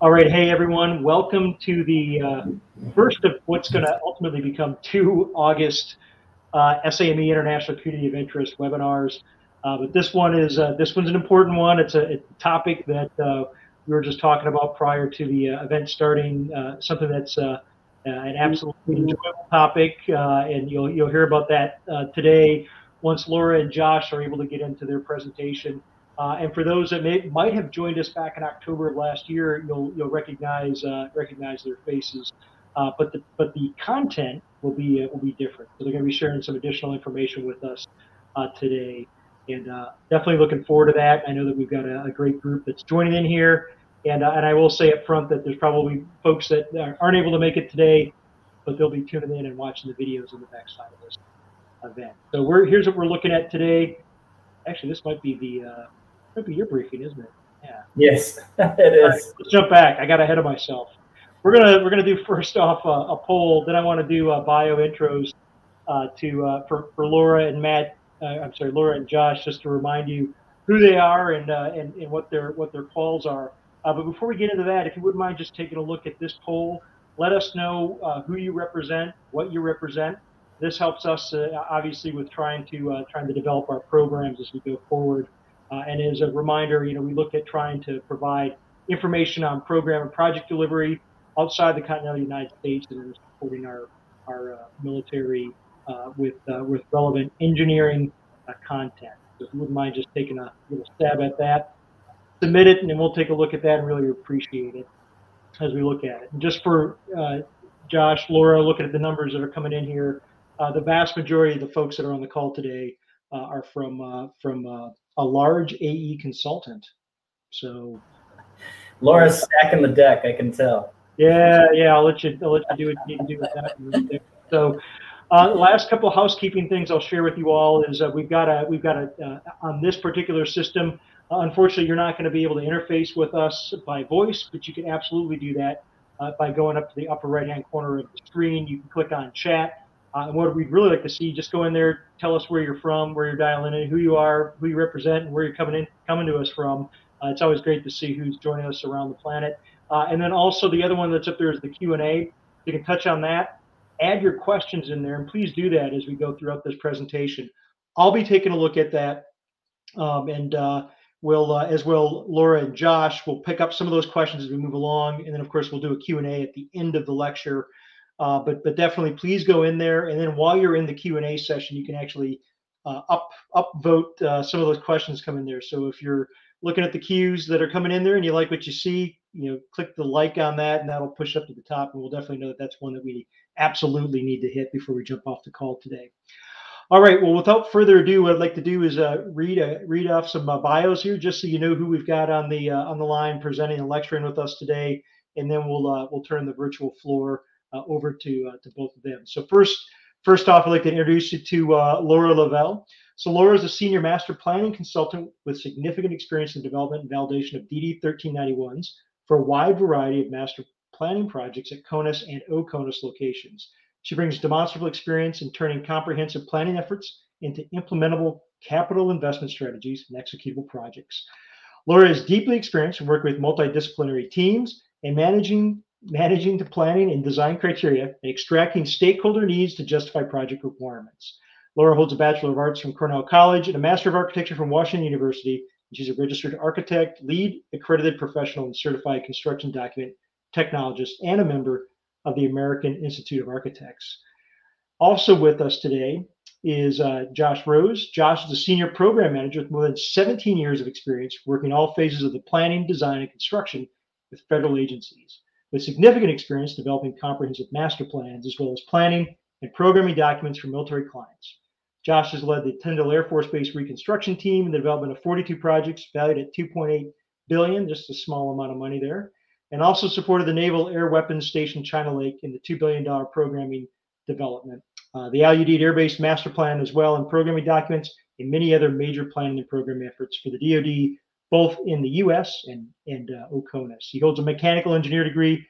All right, hey everyone, welcome to the first of what's going to ultimately become two August SAME International Community of Interest webinars. But this one's an important one. It's a topic that we were just talking about prior to the event starting. Something that's an absolutely enjoyable topic, and you'll hear about that today once Laura and Josh are able to get into their presentation. And for those that might have joined us back in October of last year, you'll recognize their faces. But the content will be different. So they're going to be sharing some additional information with us today, and definitely looking forward to that. I know that we've got a great group that's joining in here, and I will say up front that there's probably folks that aren't able to make it today, but they'll be tuning in and watching the videos on the backside of this event. So here's what we're looking at today. Actually, this might be your briefing, isn't it? Yeah. Yes, it is. Right, let's jump back. I got ahead of myself. We're gonna do first off a poll. Then I want to do bio intros for Laura and Matt. I'm sorry, Laura and Josh, just to remind you who they are and what their quals are. But before we get into that, if you wouldn't mind just taking a look at this poll, let us know who you represent, what you represent. This helps us obviously with trying to develop our programs as we go forward. And as a reminder, we look at trying to provide information on program and project delivery outside the continental United States, and then supporting our military with relevant engineering content. So if you wouldn't mind just taking a little stab at that, submit it, and then we'll take a look at that and really appreciate it as we look at it. And just for Josh, Laura, looking at the numbers that are coming in here, the vast majority of the folks that are on the call today are from a large AE consultant. So Laura's stacking the deck, I can tell. Yeah, I'll let you do what you need to do with that. So the last couple of housekeeping things I'll share with you all is we've got on this particular system. Unfortunately, you're not going to be able to interface with us by voice, but you can absolutely do that by going up to the upper right-hand corner of the screen. You can click on chat. And what we'd really like to see, just go in there, tell us where you're from, where you're dialing in, who you are, who you represent, and where you're coming to us from. It's always great to see who's joining us around the planet. And then also the other one that's up there is the Q&A. You can touch on that, add your questions in there, and please do that as we go throughout this presentation. I'll be taking a look at that, and we'll, as well, Laura and Josh will pick up some of those questions as we move along, and then of course we'll do a Q&A at the end of the lecture. But definitely please go in there, and then while you're in the Q&A session, you can actually upvote some of those questions come in there. So if you're looking at the cues that are coming in there and you like what you see, click the like on that, and that'll push up to the top, and we'll definitely know that that's one that we absolutely need to hit before we jump off the call today. All right, well, without further ado, what I'd like to do is read off some bios here, just so you know who we've got on the line presenting and lecturing with us today, and then we'll turn the virtual floor over to both of them. So first off, I'd like to introduce you to Laura Lavelle. So Laura is a senior master planning consultant with significant experience in development and validation of DD1391s for a wide variety of master planning projects at CONUS and OCONUS locations. She brings demonstrable experience in turning comprehensive planning efforts into implementable capital investment strategies and executable projects. Laura is deeply experienced in working with multidisciplinary teams and managing the planning and design criteria and extracting stakeholder needs to justify project requirements. Laura holds a Bachelor of Arts from Cornell College and a Master of Architecture from Washington University. She's a registered architect, lead accredited professional, and certified construction document technologist, and a member of the American Institute of Architects. Also with us today is Josh Rose. Josh is a senior program manager with more than 17 years of experience working all phases of the planning, design, and construction with federal agencies, with significant experience developing comprehensive master plans, as well as planning and programming documents for military clients. Josh has led the Tyndall Air Force Base reconstruction team in the development of 42 projects valued at $2.8 billion, just a small amount of money there, and also supported the Naval Air Weapons Station China Lake in the $2 billion programming development. The Al-Udeid Air Base Master Plan as well, and programming documents, and many other major planning and program efforts for the DoD, both in the U.S. and OCONUS. He holds a mechanical engineer degree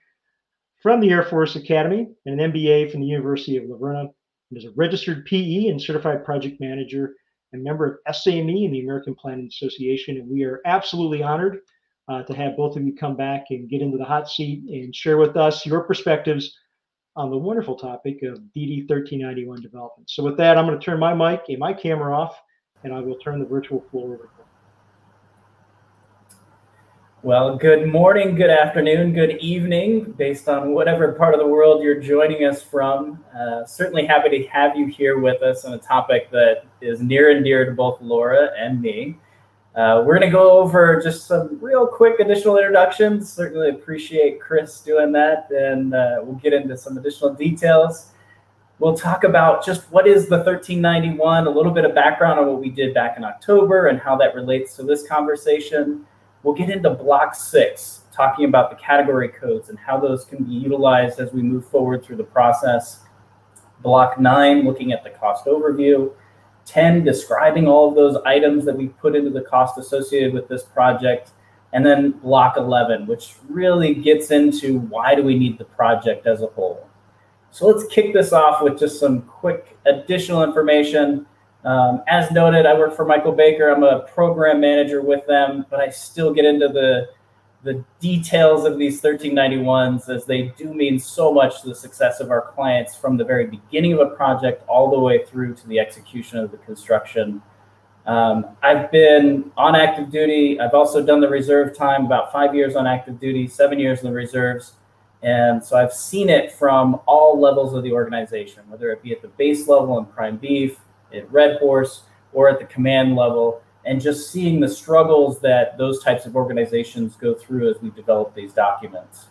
from the Air Force Academy and an MBA from the University of Laverna, and is a registered PE and certified project manager and member of SAME and the American Planning Association. And we are absolutely honored to have both of you come back and get into the hot seat and share with us your perspectives on the wonderful topic of DD1391 development. So with that, I'm going to turn my mic and my camera off, and I will turn the virtual floor over to you. Well, good morning, good afternoon, good evening, based on whatever part of the world you're joining us from. Certainly happy to have you here with us on a topic that is near and dear to both Laura and me. We're going to go over just some real quick additional introductions. Certainly appreciate Chris doing that, and we'll get into some additional details. We'll talk about just what is the 1391, a little bit of background on what we did back in October and how that relates to this conversation. We'll get into Block 6, talking about the category codes and how those can be utilized as we move forward through the process. Block 9, looking at the cost overview. 10, describing all of those items that we put into the cost associated with this project. And then Block 11, which really gets into why do we need the project as a whole. So let's kick this off with just some quick additional information. As noted, I work for Michael Baker. I'm a program manager with them, but I still get into the details of these 1391s, as they do mean so much to the success of our clients from the very beginning of a project all the way through to the execution of the construction. I've been on active duty. I've also done the reserve time, about 5 years on active duty, 7 years in the reserves. And so I've seen it from all levels of the organization, whether it be at the base level in Prime Beef, at Red Horse, or at the command level, and just seeing the struggles that those types of organizations go through as we develop these documents.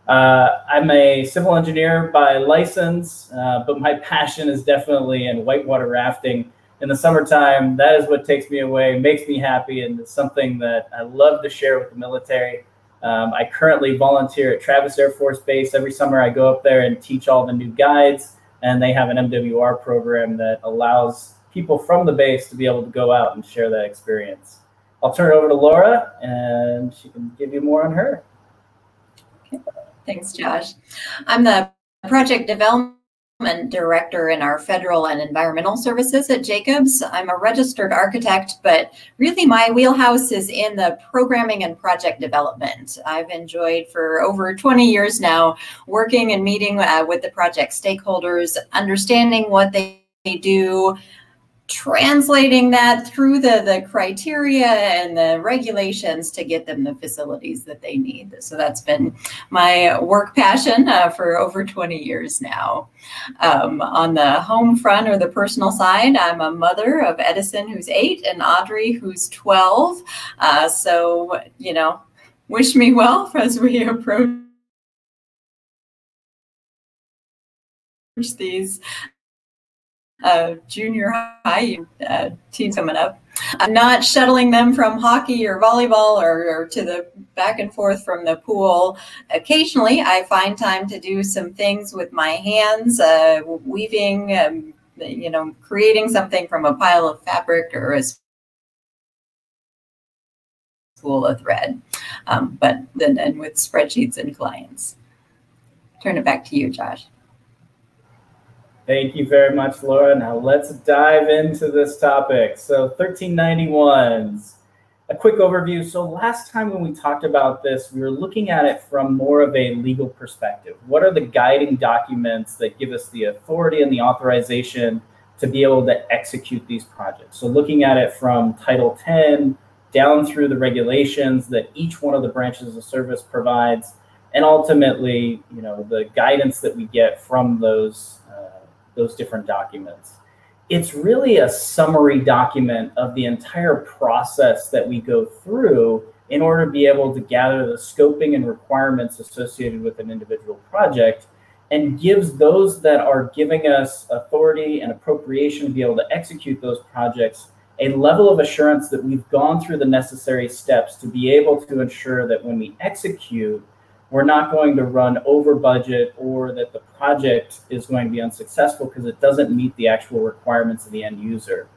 I'm a civil engineer by license, but my passion is definitely in whitewater rafting. In the summertime, that is what takes me away, makes me happy, and it's something that I love to share with the military. I currently volunteer at Travis Air Force Base. Every summer I go up there and teach all the new guides, and they have an MWR program that allows people from the base to be able to go out and share that experience. I'll turn it over to Laura, and she can give you more on her. Okay. Thanks, Josh. I'm the Project Development Director in our Federal and Environmental Services at Jacobs. I'm a registered architect, but really my wheelhouse is in the programming and project development. I've enjoyed for over 20 years now working and meeting with the project stakeholders, understanding what they do, translating that through the criteria and the regulations to get them the facilities that they need. So that's been my work passion for over 20 years now. On the home front or the personal side, I'm a mother of Edison, who's 8, and Audrey, who's 12. So, you know, wish me well as we approach these junior high teams coming up. I'm not shuttling them from hockey or volleyball or to the back and forth from the pool. Occasionally, I find time to do some things with my hands, weaving, you know, creating something from a pile of fabric or a spool of thread, but then with spreadsheets and clients. Turn it back to you, Josh. Thank you very much, Laura. Now let's dive into this topic. So 1391s, a quick overview. So last time when we talked about this, we were looking at it from more of a legal perspective. What are the guiding documents that give us the authority and the authorization to be able to execute these projects? So looking at it from Title 10 down through the regulations that each one of the branches of service provides, and ultimately, you know, the guidance that we get from those different documents. It's really a summary document of the entire process that we go through in order to be able to gather the scoping and requirements associated with an individual project, and gives those that are giving us authority and appropriation to be able to execute those projects a level of assurance that we've gone through the necessary steps to be able to ensure that when we execute, we're not going to run over budget, or that the project is going to be unsuccessful because it doesn't meet the actual requirements of the end user.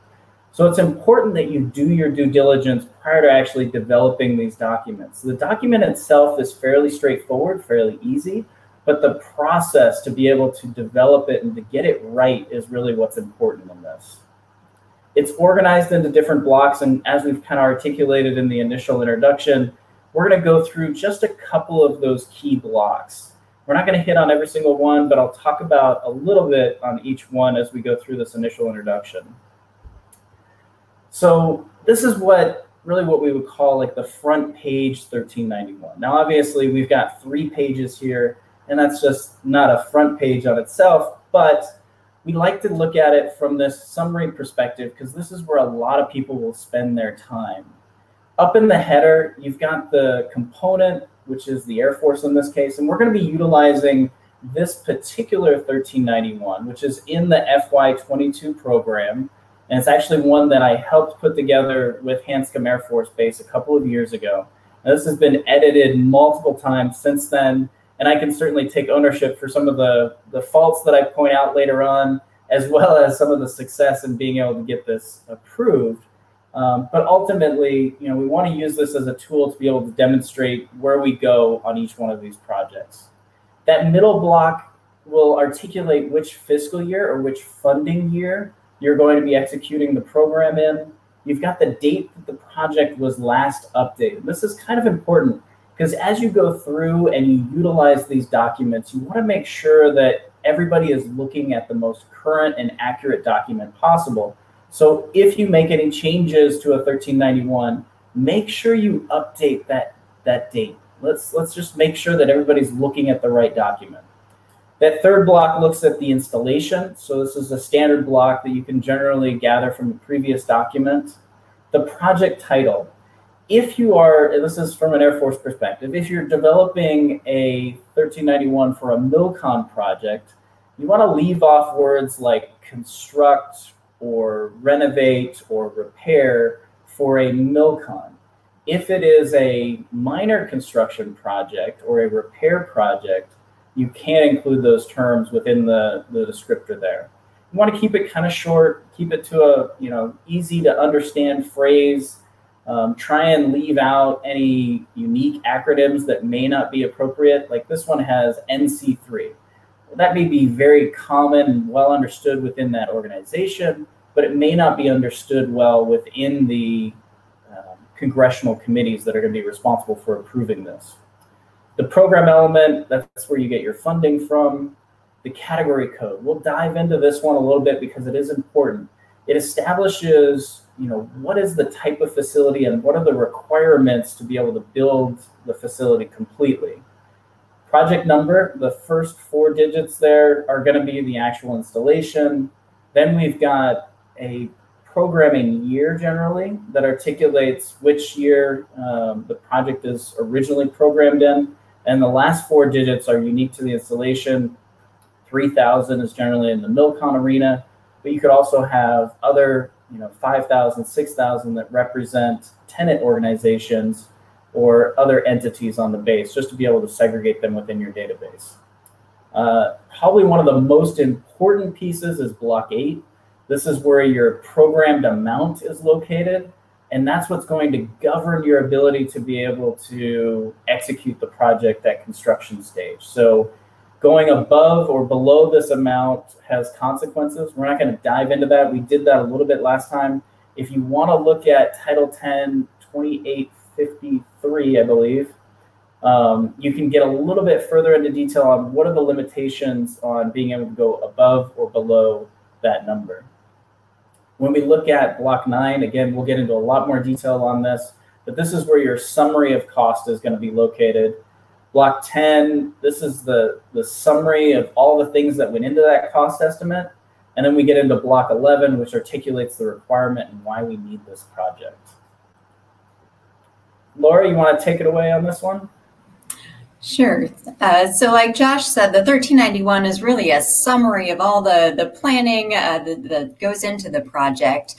So it's important that you do your due diligence prior to actually developing these documents. The document itself is fairly straightforward, fairly easy, but the process to be able to develop it and to get it right is really what's important in this. It's organized into different blocks, and as we've kind of articulated in the initial introduction, we're going to go through just a couple of those key blocks. We're not going to hit on every single one, but I'll talk about a little bit on each one as we go through this initial introduction. So this is really what we would call like the front page 1391. Now, obviously, we've got 3 pages here, and that's just not a front page on itself, but we like to look at it from this summary perspective because this is where a lot of people will spend their time. Up in the header, you've got the component, which is the Air Force in this case, and we're going to be utilizing this particular 1391, which is in the FY22 program, and it's actually one that I helped put together with Hanscom Air Force Base a couple of years ago. Now, this has been edited multiple times since then, and I can certainly take ownership for some of the faults that I point out later on, as well as some of the success in being able to get this approved. But ultimately, we want to use this as a tool to be able to demonstrate where we go on each one of these projects. That middle block will articulate which fiscal year or which funding year you're going to be executing the program in. You've got the date that the project was last updated. This is kind of important because as you go through and you utilize these documents, you want to make sure that everybody is looking at the most current and accurate document possible. So if you make any changes to a 1391, make sure you update that date. Let's just make sure that everybody's looking at the right document. That third block looks at the installation. So this is a standard block that you can generally gather from the previous document. The project title. If you are, and this is from an Air Force perspective, if you're developing a 1391 for a MILCON project, you want to leave off words like construct or renovate or repair for a MILCON. If it is a minor construction project or a repair project, you can include those terms within the descriptor there. You want to keep it kind of short, keep it to a easy to understand phrase. Try and leave out any unique acronyms that may not be appropriate. Like this one has NC3. That may be very common and well understood within that organization, but it may not be understood well within the congressional committees that are going to be responsible for approving this. The program element, that's where you get your funding from. The category code, we'll dive into this one a little bit because it is important. It establishes, what is the type of facility and what are the requirements to be able to build the facility completely. Project number, the first 4 digits there are going to be the actual installation. Then we've got a programming year generally that articulates which year the project is originally programmed in. And the last 4 digits are unique to the installation. 3000 is generally in the MILCON arena, but you could also have other 5,000, 6,000 that represent tenant organizations or other entities on the base, just to be able to segregate them within your database. Probably one of the most important pieces is block 8. This is where your programmed amount is located, and that's what's going to govern your ability to be able to execute the project at construction stage. So going above or below this amount has consequences. We're not going to dive into that. We did that a little bit last time. If you want to look at Title 10, 2853, I believe, you can get a little bit further into detail on what are the limitations on being able to go above or below that number. When we look at block 9, again, we'll get into a lot more detail on this, but this is where your summary of cost is going to be located. Block 10, this is the summary of all the things that went into that cost estimate. And then we get into block 11, which articulates the requirement and why we need this project. Laura, you want to take it away on this one? Sure. So like Josh said, the 1391 is really a summary of all the planning that goes into the project.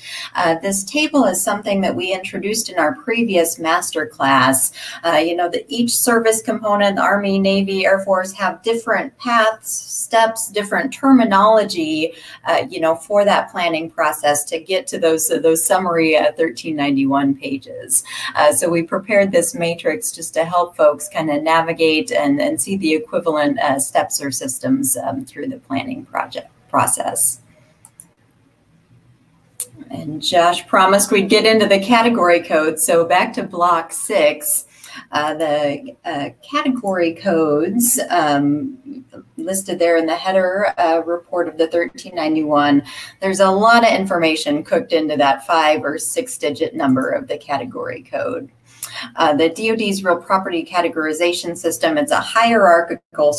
This table is something that we introduced in our previous master class. That each service component, the Army, Navy, Air Force, have different paths, steps, different terminology, for that planning process to get to those summary 1391 pages. So we prepared this matrix just to help folks kind of navigate and see the equivalent steps or systems through the planning process. And Josh promised we'd get into the category code. So back to block 6. The category codes listed there in the header report of the 1391, there's a lot of information cooked into that 5 or 6 digit number of the category code. The DoD's real property categorization system, it's a hierarchical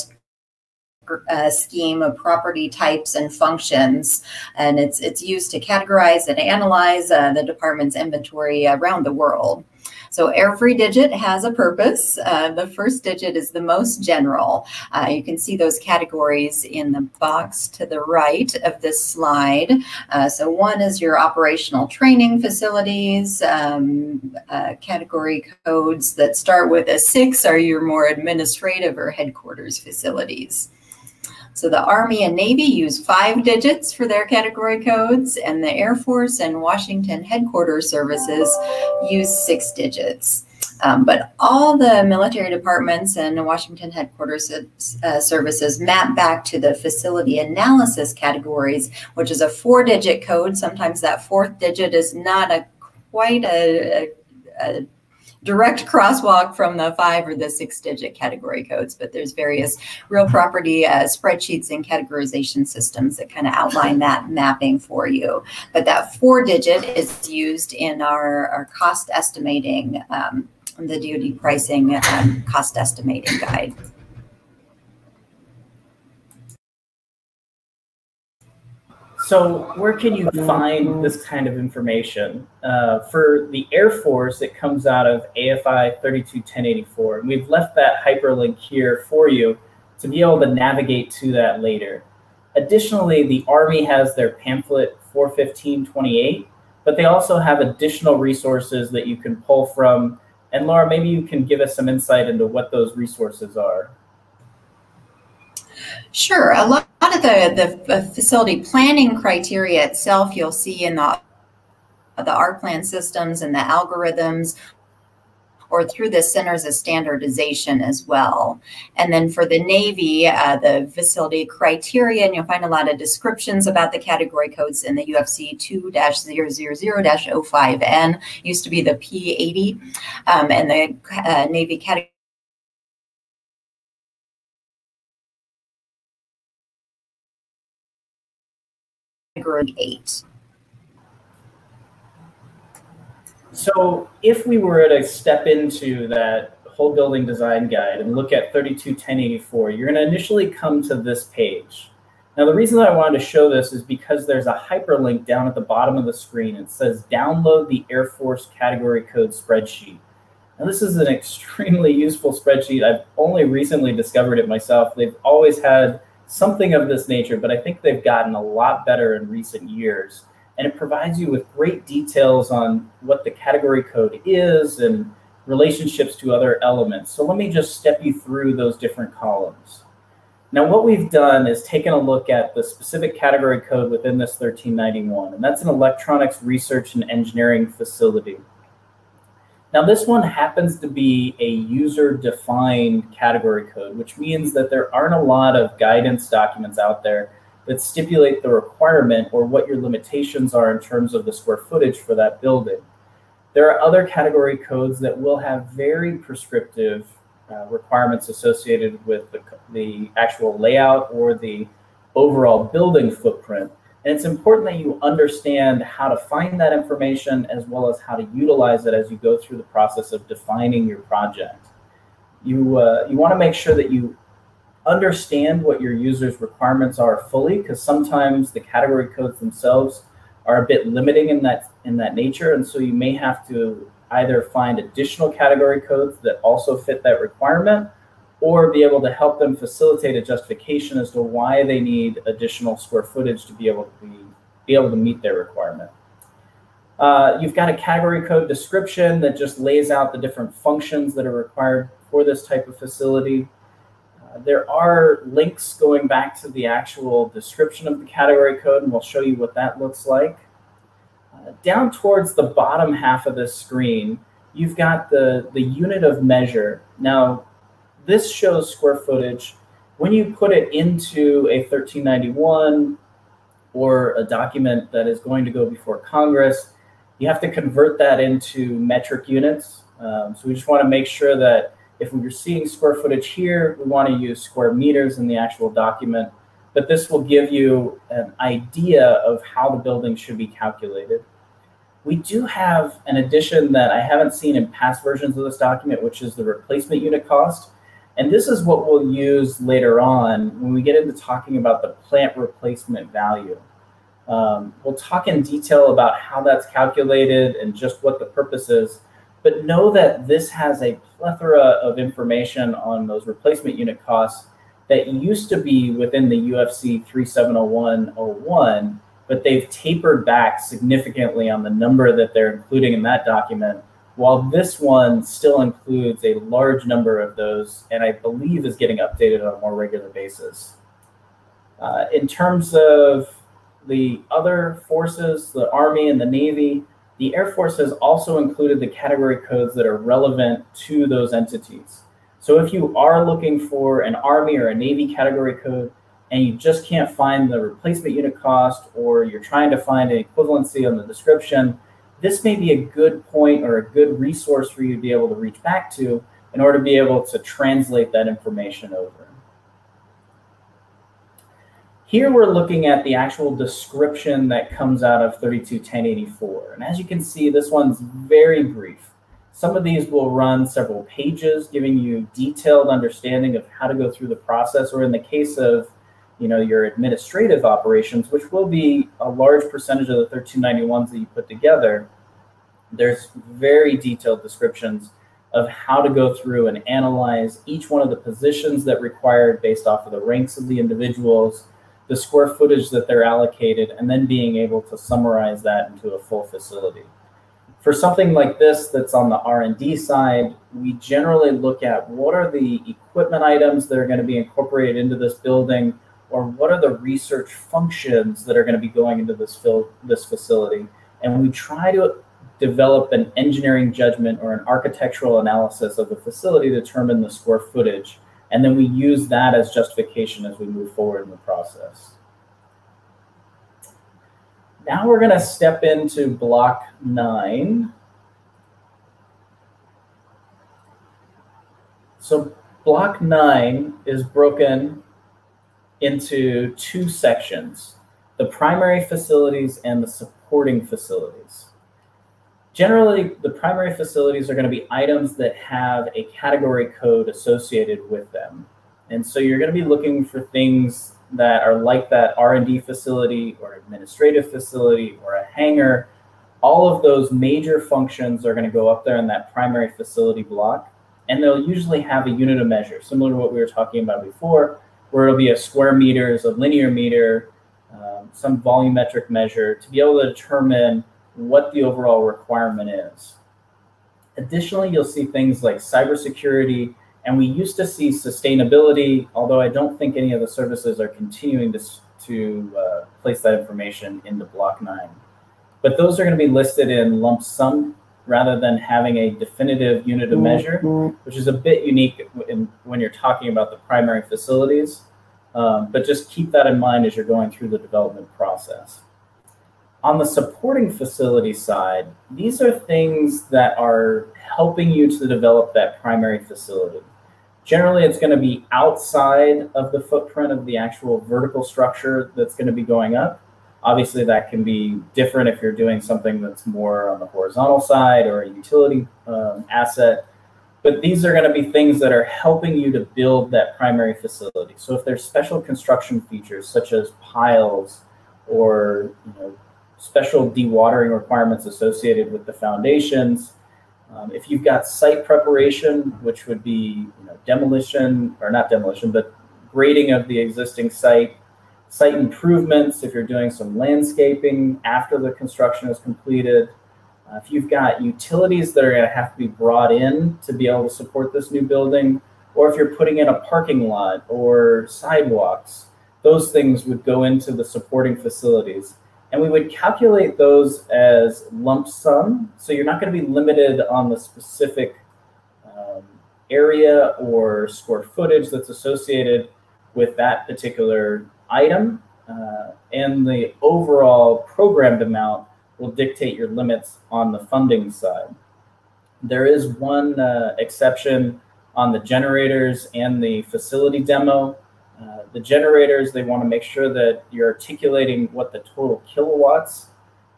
scheme of property types and functions, and it's used to categorize and analyze the department's inventory around the world. So every digit has a purpose. The first digit is the most general. You can see those categories in the box to the right of this slide. So 1 is your operational training facilities. Category codes that start with a 6 are your more administrative or headquarters facilities. So the Army and Navy use 5 digits for their category codes, and the Air Force and Washington headquarters services use 6 digits. But all the military departments and Washington headquarters services map back to the facility analysis categories, which is a 4-digit code. Sometimes that 4th digit is not quite a direct crosswalk from the 5 or the 6-digit category codes, but there's various real property spreadsheets and categorization systems that kind of outline that mapping for you. But that 4-digit is used in our cost estimating, the DoD pricing cost estimating guide. So where can you find this kind of information? For the Air Force, it comes out of AFI 321084. And we've left that hyperlink here for you to be able to navigate to that later. Additionally, the Army has their pamphlet 41528, but they also have additional resources that you can pull from. And Laura, maybe you can give us some insight into what those resources are. Sure. A lot of the facility planning criteria itself, you'll see in the ARC plan systems and the algorithms, or through the centers of standardization as well. And then for the Navy, the facility criteria, and you'll find a lot of descriptions about the category codes in the UFC 2-000-05N, used to be the P80, and the Navy category 8. So if we were to step into that whole building design guide and look at 321084, you're going to initially come to this page. Now, the reason that I wanted to show this is because there's a hyperlink down at the bottom of the screen. It says download the Air Force category code spreadsheet. Now, this is an extremely useful spreadsheet. I've only recently discovered it myself. They've always had something of this nature, but I think they've gotten a lot better in recent years. And it provides you with great details on what the category code is and relationships to other elements. So let me just step you through those different columns. Now, what we've done is taken a look at the specific category code within this 1391, and that's an electronics research and engineering facility. Now, this one happens to be a user-defined category code, which means that there aren't a lot of guidance documents out there that stipulate the requirement or what your limitations are in terms of the square footage for that building. There are other category codes that will have very prescriptive requirements associated with the actual layout or the overall building footprint. And it's important that you understand how to find that information as well as how to utilize it as you go through the process of defining your project. You want to make sure that you understand what your user's requirements are fully, because sometimes the category codes themselves are a bit limiting in that nature, and so you may have to either find additional category codes that also fit that requirement, or be able to help them facilitate a justification as to why they need additional square footage to be able to meet their requirement. You've got a category code description that just lays out the different functions that are required for this type of facility. There are links going back to the actual description of the category code, and we'll show you what that looks like. Down towards the bottom half of this screen, you've got the unit of measure. Now, this shows square footage. When you put it into a 1391 or a document that is going to go before Congress, you have to convert that into metric units. So we just want to make sure that if we're seeing square footage here, we want to use square meters in the actual document, but this will give you an idea of how the building should be calculated. We do have an addition that I haven't seen in past versions of this document, which is the replacement unit cost. And this is what we'll use later on when we get into talking about the plant replacement value. We'll talk in detail about how that's calculated and just what the purpose is. But know that this has a plethora of information on those replacement unit costs that used to be within the UFC 3701-01, but they've tapered back significantly on the number that they're including in that document, while this one still includes a large number of those, and I believe is getting updated on a more regular basis. In terms of the other forces, the Army and the Navy, the Air Force has also included the category codes that are relevant to those entities. So if you are looking for an Army or a Navy category code and you just can't find the replacement unit cost, or you're trying to find an equivalency on the description, this may be a good point or a good resource for you to be able to reach back to in order to be able to translate that information over. Here we're looking at the actual description that comes out of 321084. And as you can see, this one's very brief. Some of these will run several pages, giving you detailed understanding of how to go through the process, or in the case of your administrative operations, which will be a large percentage of the 1391s that you put together, there's very detailed descriptions of how to go through and analyze each one of the positions that required based off of the ranks of the individuals, the square footage that they're allocated, and then being able to summarize that into a full facility. For something like this that's on the R&D side, we generally look at what are the equipment items that are going to be incorporated into this building, or what are the research functions that are going to be going into this facility. And we try to develop an engineering judgment or an architectural analysis of the facility to determine the square footage. And then we use that as justification as we move forward in the process. Now we're going to step into block 9. So block 9 is broken into 2 sections: the primary facilities and the supporting facilities. Generally, the primary facilities are going to be items that have a category code associated with them. And so you're going to be looking for things that are like that R&D facility or administrative facility or a hangar. All of those major functions are going to go up there in that primary facility block, and they'll usually have a unit of measure, similar to what we were talking about before, where it'll be a square meters, a linear meter, some volumetric measure to be able to determine what the overall requirement is. Additionally, you'll see things like cybersecurity, and we used to see sustainability, although I don't think any of the services are continuing to place that information into block 9. But those are going to be listed in lump sum rather than having a definitive unit of measure, which is a bit unique when you're talking about the primary facilities. But just keep that in mind as you're going through the development process. On the supporting facility side, these are things that are helping you to develop that primary facility. Generally, it's going to be outside of the footprint of the actual vertical structure that's going to be going up. Obviously, that can be different if you're doing something that's more on the horizontal side or a utility asset. But these are going to be things that are helping you to build that primary facility. So if there's special construction features such as piles or special dewatering requirements associated with the foundations, if you've got site preparation, which would be demolition, or not demolition, but grading of the existing site, site improvements, if you're doing some landscaping after the construction is completed, if you've got utilities that are going to have to be brought in to be able to support this new building, or if you're putting in a parking lot or sidewalks, those things would go into the supporting facilities. And we would calculate those as lump sum. So you're not going to be limited on the specific area or square footage that's associated with that particular item. And the overall programmed amount will dictate your limits on the funding side. There is one exception on the generators and the facility demo. The generators, they want to make sure that you're articulating what the total kilowatts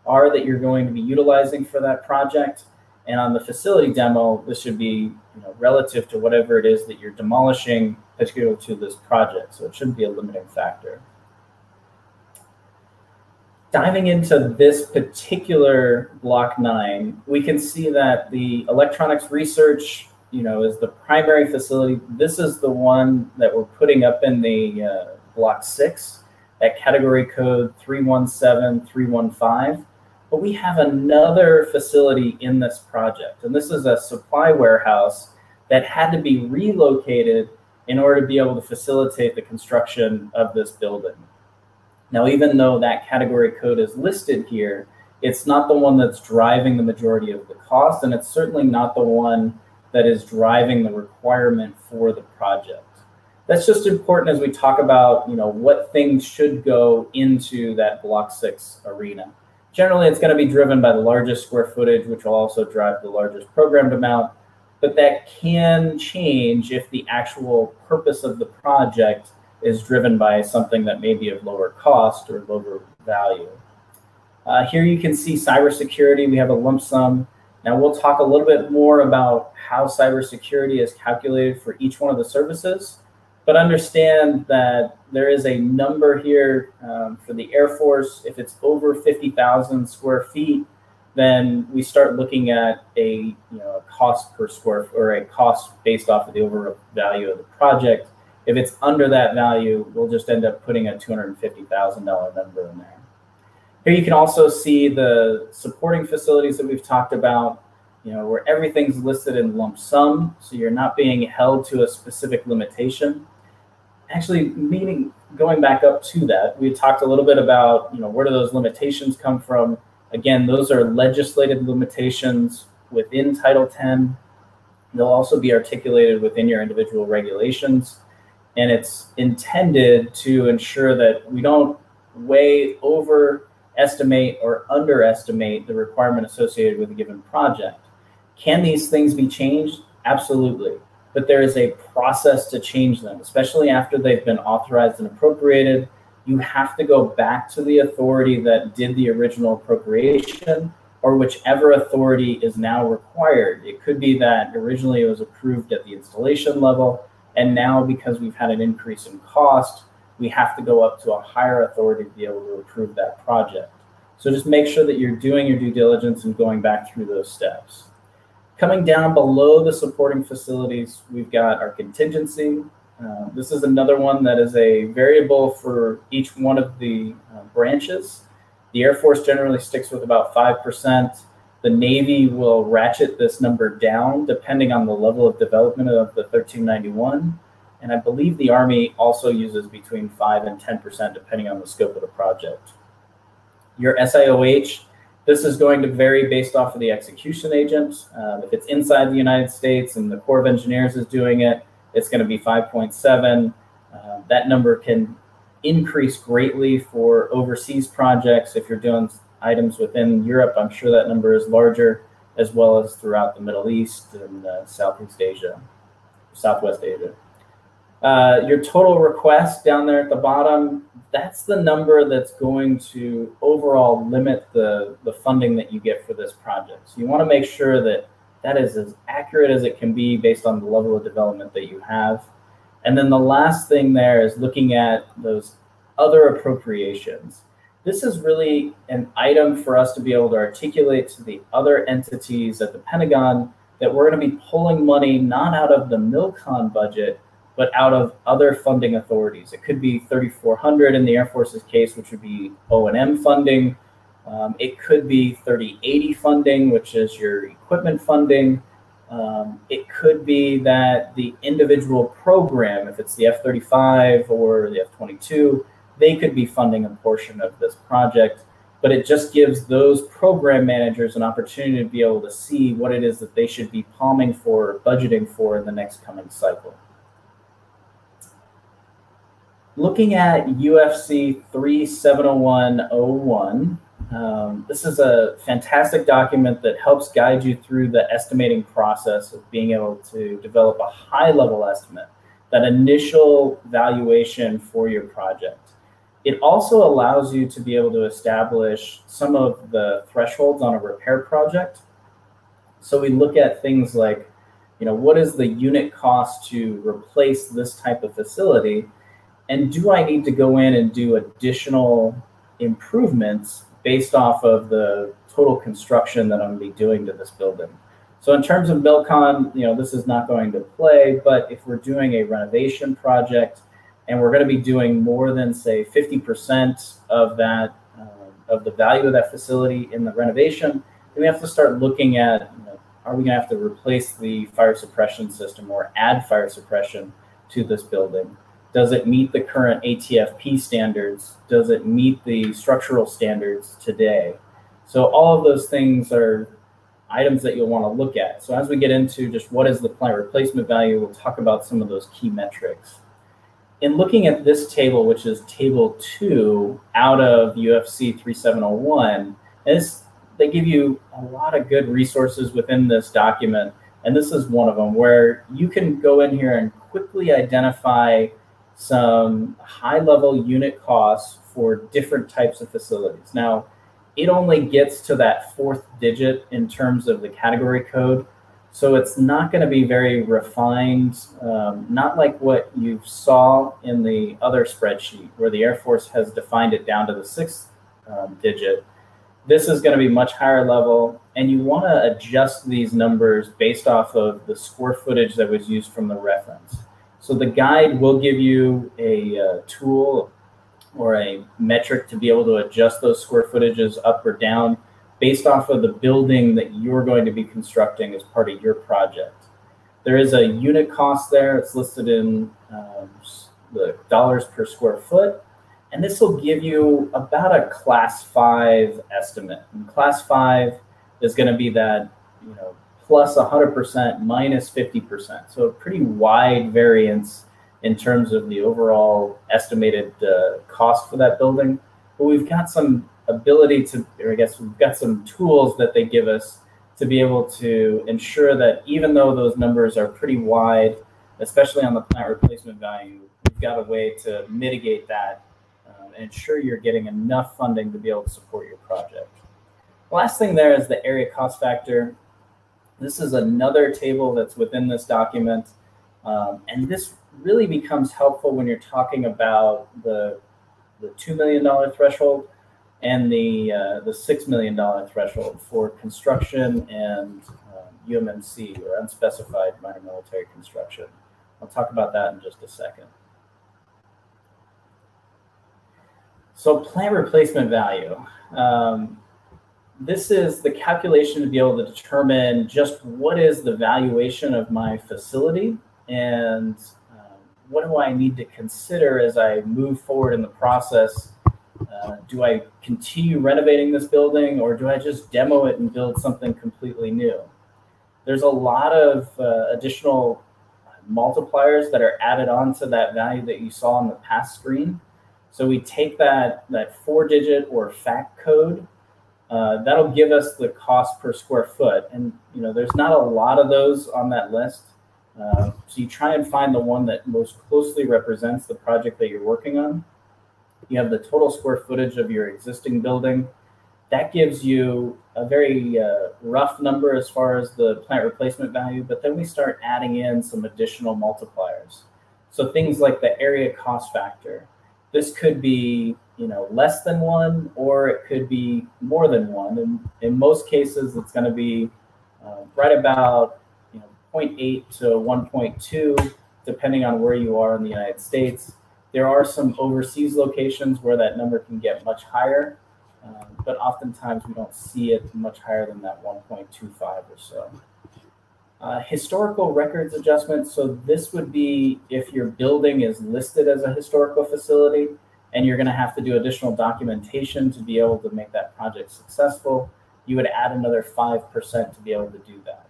are that you're going to be utilizing for that project. And on the facility demo, this should be relative to whatever it is that you're demolishing, particularly to this project. So it shouldn't be a limiting factor. Diving into this particular block 9, we can see that the electronics research, is the primary facility. This is the one that we're putting up in the block 6 at category code 317315. But we have another facility in this project, and this is a supply warehouse that had to be relocated in order to be able to facilitate the construction of this building. Now, even though that category code is listed here, it's not the one that's driving the majority of the cost, and it's certainly not the one that is driving the requirement for the project. That's just important as we talk about, what things should go into that block 6 arena. Generally, it's going to be driven by the largest square footage, which will also drive the largest programmed amount, but that can change if the actual purpose of the project is driven by something that may be of lower cost or lower value. Here you can see cybersecurity. We have a lump sum. Now we'll talk a little bit more about how cybersecurity is calculated for each one of the services, but understand that there is a number here for the Air Force. If it's over 50,000 square feet, then we start looking at a cost per square, or a cost based off of the overall value of the project. If it's under that value, we'll just end up putting a $250,000 number in there. Here you can also see the supporting facilities that we've talked about, where everything's listed in lump sum, so you're not being held to a specific limitation. Actually, going back up to that, we talked a little bit about, where do those limitations come from? Again, those are legislated limitations within Title 10. They'll also be articulated within your individual regulations. And it's intended to ensure that we don't overestimate or underestimate the requirement associated with a given project. Can these things be changed? Absolutely. But there is a process to change them, especially after they've been authorized and appropriated. You have to go back to the authority that did the original appropriation, or whichever authority is now required. It could be that originally it was approved at the installation level, and now because we've had an increase in cost, we have to go up to a higher authority to be able to approve that project. So just make sure that you're doing your due diligence and going back through those steps. Coming down below the supporting facilities, we've got our contingency. This is another one that is a variable for each one of the branches. The Air Force generally sticks with about 5%. The Navy will ratchet this number down depending on the level of development of the 1391. And I believe the Army also uses between 5 and 10% depending on the scope of the project. Your SIOH, this is going to vary based off of the execution agent. If it's inside the United States and the Corps of Engineers is doing it, it's going to be 5.7. That number can increase greatly for overseas projects. If you're doing items within Europe, I'm sure that number is larger, as well as throughout the Middle East and Southeast Asia, Southwest Asia. Your total request down there at the bottom, that's the number that's going to overall limit the funding that you get for this project. So you want to make sure that that is as accurate as it can be based on the level of development that you have. And then the last thing there is looking at those other appropriations. This is really an item for us to be able to articulate to the other entities at the Pentagon that we're going to be pulling money not out of the MILCON budget, but out of other funding authorities. It could be 3400 in the Air Force's case, which would be O&M funding. It could be 3080 funding, which is your equipment funding. It could be that the individual program, if it's the F-35 or the F-22, they could be funding a portion of this project, but it just gives those program managers an opportunity to be able to see what it is that they should be palming for, or budgeting for in the next coming cycle. Looking at UFC 370101, This is a fantastic document that helps guide you through the estimating process of being able to develop a high-level estimate, that initial valuation for your project. It also allows you to be able to establish some of the thresholds on a repair project. So we look at things like, what is the unit cost to replace this type of facility? And do I need to go in and do additional improvements based off of the total construction that I'm going to be doing to this building? So in terms of Milcon, this is not going to play, but if we're doing a renovation project and we're going to be doing more than, say, 50% of that, of the value of that facility in the renovation, then we have to start looking at, are we going to have to replace the fire suppression system or add fire suppression to this building? Does it meet the current ATFP standards? Does it meet the structural standards today? So all of those things are items that you'll want to look at. So as we get into just what is the plant replacement value, we'll talk about some of those key metrics. In looking at this table, which is table 2 out of UFC 3701, they give you a lot of good resources within this document. And this is one of them where you can go in here and quickly identify some high-level unit costs for different types of facilities. Now, it only gets to that 4th digit in terms of the category code, so it's not going to be very refined, not like what you saw in the other spreadsheet where the Air Force has defined it down to the 6th digit. This is going to be much higher level, and you want to adjust these numbers based off of the square footage that was used from the reference. So the guide will give you a tool or a metric to be able to adjust those square footages up or down based off of the building that you're going to be constructing as part of your project. There is a unit cost there. It's listed in the dollars per square foot. And this will give you about a class 5 estimate. And class 5 is going to be that, plus 100% minus 50%. So a pretty wide variance in terms of the overall estimated cost for that building. But we've got some ability to, or I guess we've got some tools that they give us to be able to ensure that even though those numbers are pretty wide, especially on the plant replacement value, we've got a way to mitigate that and ensure you're getting enough funding to be able to support your project. The last thing there is the area cost factor. This is another table that's within this document. And this really becomes helpful when you're talking about the $2 million threshold and the $6 million threshold for construction and UMMC, or unspecified minor military construction. I'll talk about that in just a second. So plant replacement value. This is the calculation to be able to determine just what is the valuation of my facility and what do I need to consider as I move forward in the process. Do I continue renovating this building, or do I just demo it and build something completely new? There's a lot of additional multipliers that are added on to that value that you saw on the past screen. So we take that 4-digit or fact code, that'll give us the cost per square foot. And there's not a lot of those on that list. So you try and find the one that most closely represents the project that you're working on. You have the total square footage of your existing building. That gives you a very rough number as far as the plant replacement value, but then we start adding in some additional multipliers. So things like the area cost factor. This could be less than 1, or it could be more than 1. And in most cases, it's going to be right about 0.8 to 1.2, depending on where you are in the United States. There are some overseas locations where that number can get much higher, but oftentimes we don't see it much higher than that 1.25 or so. Historical records adjustment. So this would be if your building is listed as a historical facility and you're going to have to do additional documentation to be able to make that project successful, you would add another 5% to be able to do that.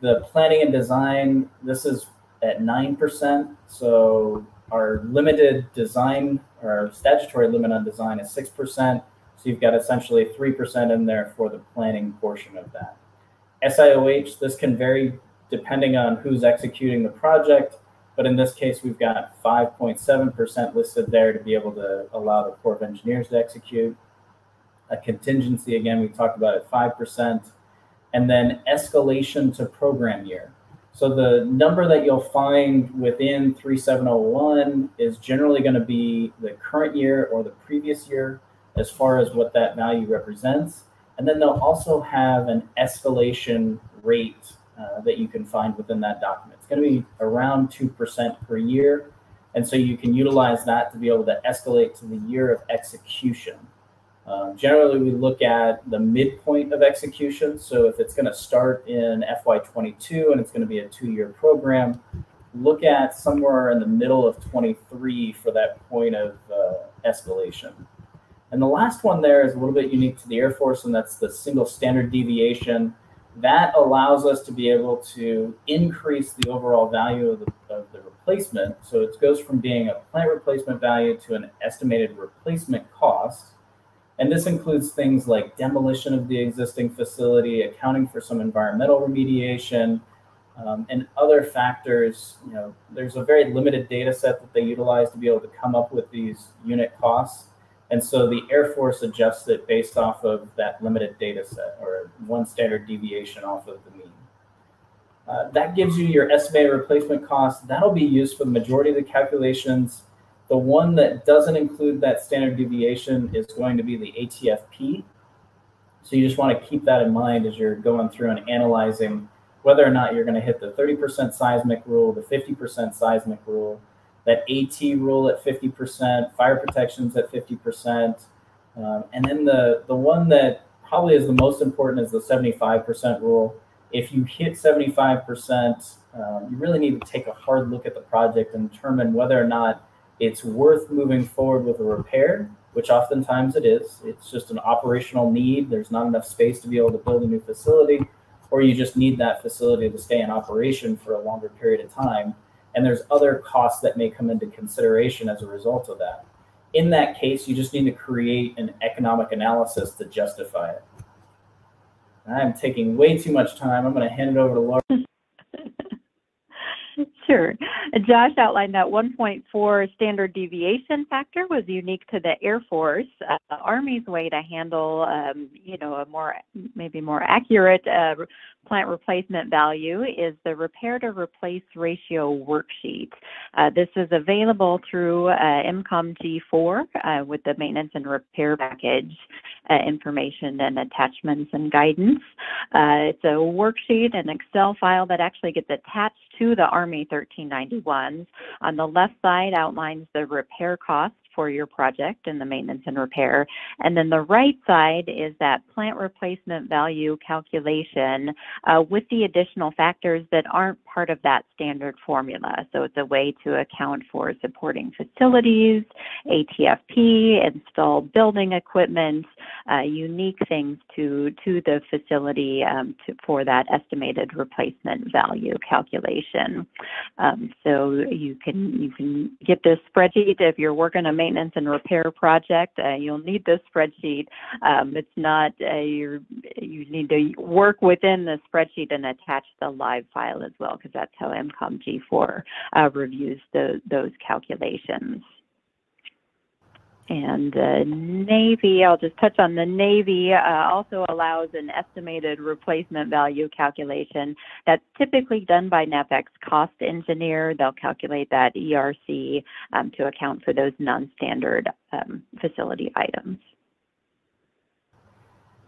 The planning and design, this is at 9%. So our limited design, or our statutory limit on design is 6%. So you've got essentially 3% in there for the planning portion of that. SIOH, this can vary depending on who's executing the project, but in this case, we've got 5.7% listed there to be able to allow the Corps of Engineers to execute. A contingency, again, we talked about at 5%, and then escalation to program year. So the number that you'll find within 3701 is generally going to be the current year or the previous year as far as what that value represents. And then they'll also have an escalation rate that you can find within that document. It's going to be around 2% per year. And so you can utilize that to be able to escalate to the year of execution. Generally, we look at the midpoint of execution. So if it's going to start in FY22 and it's going to be a 2-year program, look at somewhere in the middle of 23 for that point of escalation. And the last one there is a little bit unique to the Air Force, and that's the single standard deviation. That allows us to be able to increase the overall value of the replacement. So it goes from being a plant replacement value to an estimated replacement cost. And this includes things like demolition of the existing facility, accounting for some environmental remediation, and other factors. You know, there's a very limited data set that they utilize to be able to come up with these unit costs. And so the Air Force adjusts it based off of that limited data set, or one standard deviation off of the mean. That gives you your estimated replacement cost. That'll be used for the majority of the calculations. The one that doesn't include that standard deviation is going to be the ATFP. So you just want to keep that in mind as you're going through and analyzing whether or not you're going to hit the 30% seismic rule, the 50% seismic rule, that AT rule at 50%, fire protections at 50%. And then the one that probably is the most important is the 75% rule. If you hit 75%, you really need to take a hard look at the project and determine whether or not it's worth moving forward with a repair, which oftentimes it is. It's just an operational need. There's not enough space to be able to build a new facility, or you just need that facility to stay in operation for a longer period of time. And there's other costs that may come into consideration as a result of that. In that case, you just need to create an economic analysis to justify it. I'm taking way too much time. I'm going to hand it over to Laura. Sure. Josh outlined that 1.4 standard deviation factor was unique to the Air Force. The Army's way to handle, you know, a maybe more accurate plant replacement value is the repair to replace ratio worksheet. This is available through MCOM G4 with the maintenance and repair package information and attachments and guidance. It's a worksheet, an Excel file that actually gets attached to the Army 1391s. On the left side outlines the repair costs for your project and the maintenance and repair. And then the right side is that plant replacement value calculation with the additional factors that aren't part of that standard formula. So it's a way to account for supporting facilities, ATFP, installed building equipment, unique things to the facility for that estimated replacement value calculation. So you can get this spreadsheet if you're working a maintenance and repair project. You'll need this spreadsheet. It's not you need to work within the spreadsheet and attach the live file as well, because that's how MCOM G4 reviews those calculations. And the Navy, I'll just touch on the Navy, also allows an estimated replacement value calculation that's typically done by NAVEX cost engineer. They'll calculate that ERC to account for those non-standard facility items.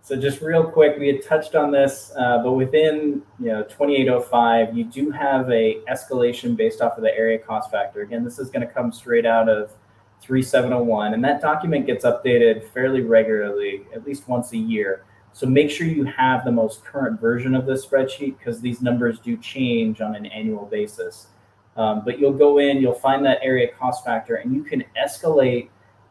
So just real quick, we had touched on this, but within 2805, you do have a escalation based off of the area cost factor. Again, this is going to come straight out of 3701, and that document gets updated fairly regularly, at least once a year. So make sure you have the most current version of this spreadsheet, because these numbers do change on an annual basis. But you'll go in, you'll find that area cost factor, and you can escalate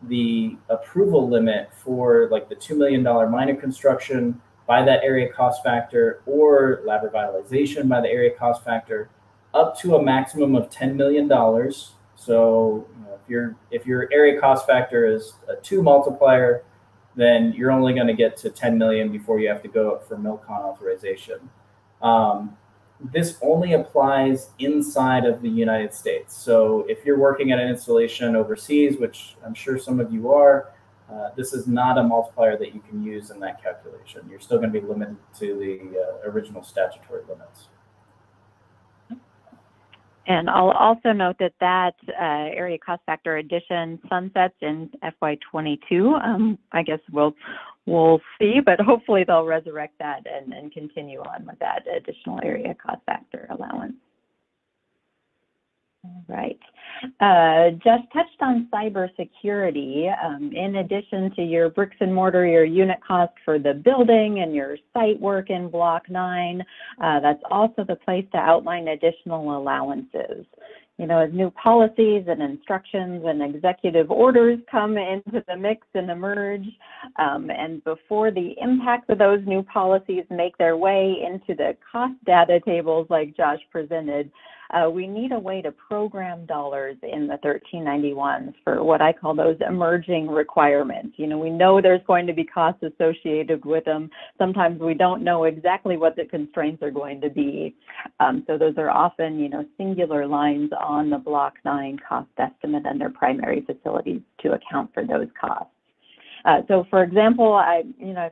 the approval limit for like the $2 million minor construction by that area cost factor, or lab revitalization by the area cost factor, up to a maximum of $10 million. So if your area cost factor is a 2 multiplier, then you're only going to get to 10 million before you have to go up for MilCon authorization. This only applies inside of the United States. So if you're working at an installation overseas, which I'm sure some of you are, this is not a multiplier that you can use in that calculation. You're still going to be limited to the original statutory limits. And I'll also note that that area cost factor addition sunsets in FY22. I guess we'll see, but hopefully they'll resurrect that and continue on with that additional area cost factor allowance. All right. Just touched on cybersecurity. In addition to your bricks and mortar, your unit cost for the building and your site work in Block 9, that's also the place to outline additional allowances. You know, as new policies and instructions and executive orders come into the mix and emerge, and before the impacts of those new policies make their way into the cost data tables like Josh presented, we need a way to program dollars in the 1391s for what I call those emerging requirements. You know, we know there's going to be costs associated with them. Sometimes we don't know exactly what the constraints are going to be. So those are often, you know, singular lines on the Block 9 cost estimate under primary facilities to account for those costs. So, for example, I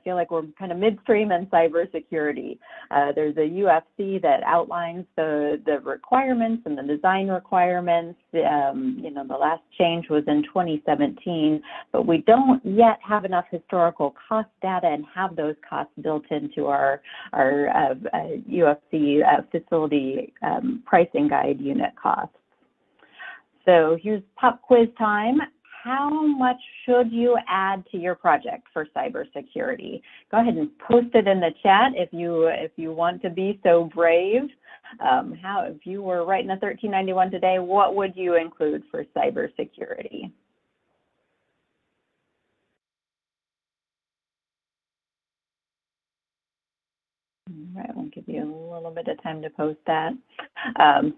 feel like we're kind of midstream in cybersecurity. There's a UFC that outlines the requirements and the design requirements. The last change was in 2017, but we don't yet have enough historical cost data and have those costs built into our UFC facility pricing guide unit costs. So here's pop quiz time. How much should you add to your project for cybersecurity? Go ahead and post it in the chat if you want to be so brave. If you were writing a 1391 today, what would you include for cybersecurity? All right, we'll give you a little bit of time to post that.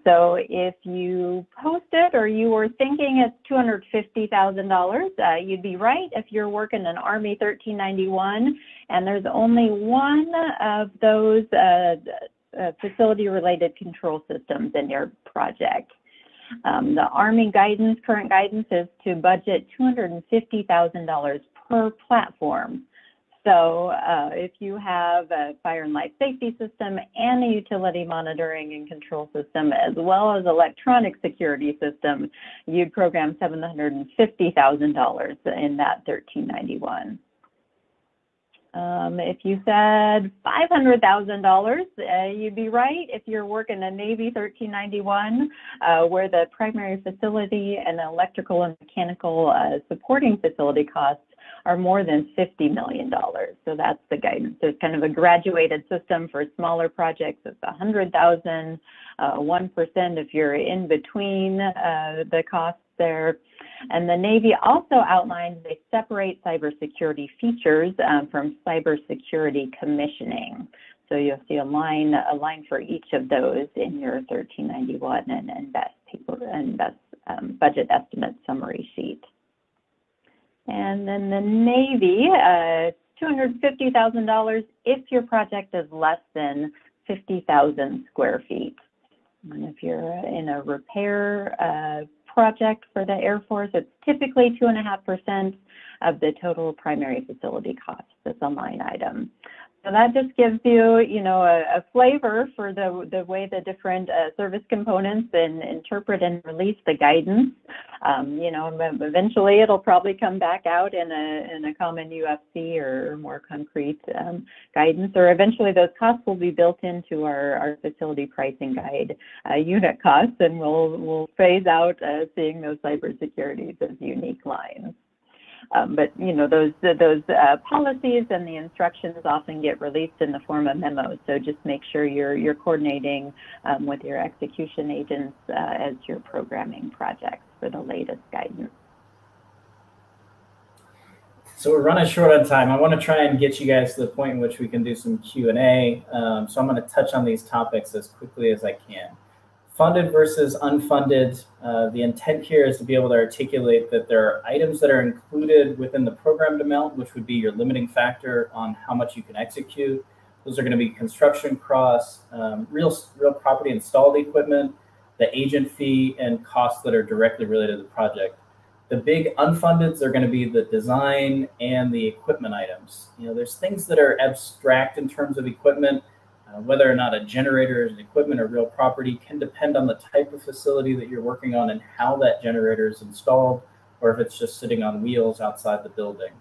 So if you post it or you were thinking it's $250,000, you'd be right if you're working an Army 1391 and there's only one of those facility-related control systems in your project. The Army guidance, current guidance, is to budget $250,000 per platform. So if you have a fire and life safety system and a utility monitoring and control system, as well as electronic security system, you'd program $750,000 in that 1391. If you said $500,000, you'd be right if you're working a Navy 1391, where the primary facility and electrical and mechanical supporting facility costs are more than $50 million. So that's the guidance. There's kind of a graduated system for smaller projects. It's $100,000, 1% if you're in between the costs there. And the Navy also outlines they separate cybersecurity features from cybersecurity commissioning. So you'll see a line for each of those in your 1391 and best budget estimate summary sheet. And then the Navy, $250,000 if your project is less than 50,000 square feet. And if you're in a repair project for the Air Force, it's typically 2.5% of the total primary facility cost. That's a line item. So that just gives you, a flavor for the way the different service components interpret and release the guidance. Eventually it'll probably come back out in a common UFC or more concrete guidance, or eventually those costs will be built into our facility pricing guide unit costs, and we'll phase out seeing those cybersecurities as unique lines. But those policies and the instructions often get released in the form of memos. So just make sure you're coordinating with your execution agents as you're programming projects for the latest guidance. So we're running short on time. I want to try and get you guys to the point in which we can do some Q&A. So I'm going to touch on these topics as quickly as I can. Funded versus unfunded, the intent here is to be able to articulate that there are items that are included within the programmed amount, which would be your limiting factor on how much you can execute. Those are going to be construction costs, real property installed equipment, the agent fee, and costs that are directly related to the project. The big unfundeds are going to be the design and the equipment items. You know, there's things that are abstract in terms of equipment. Whether or not a generator is an equipment or real property can depend on the type of facility that you're working on and how that generator is installed, or if it's just sitting on wheels outside the building.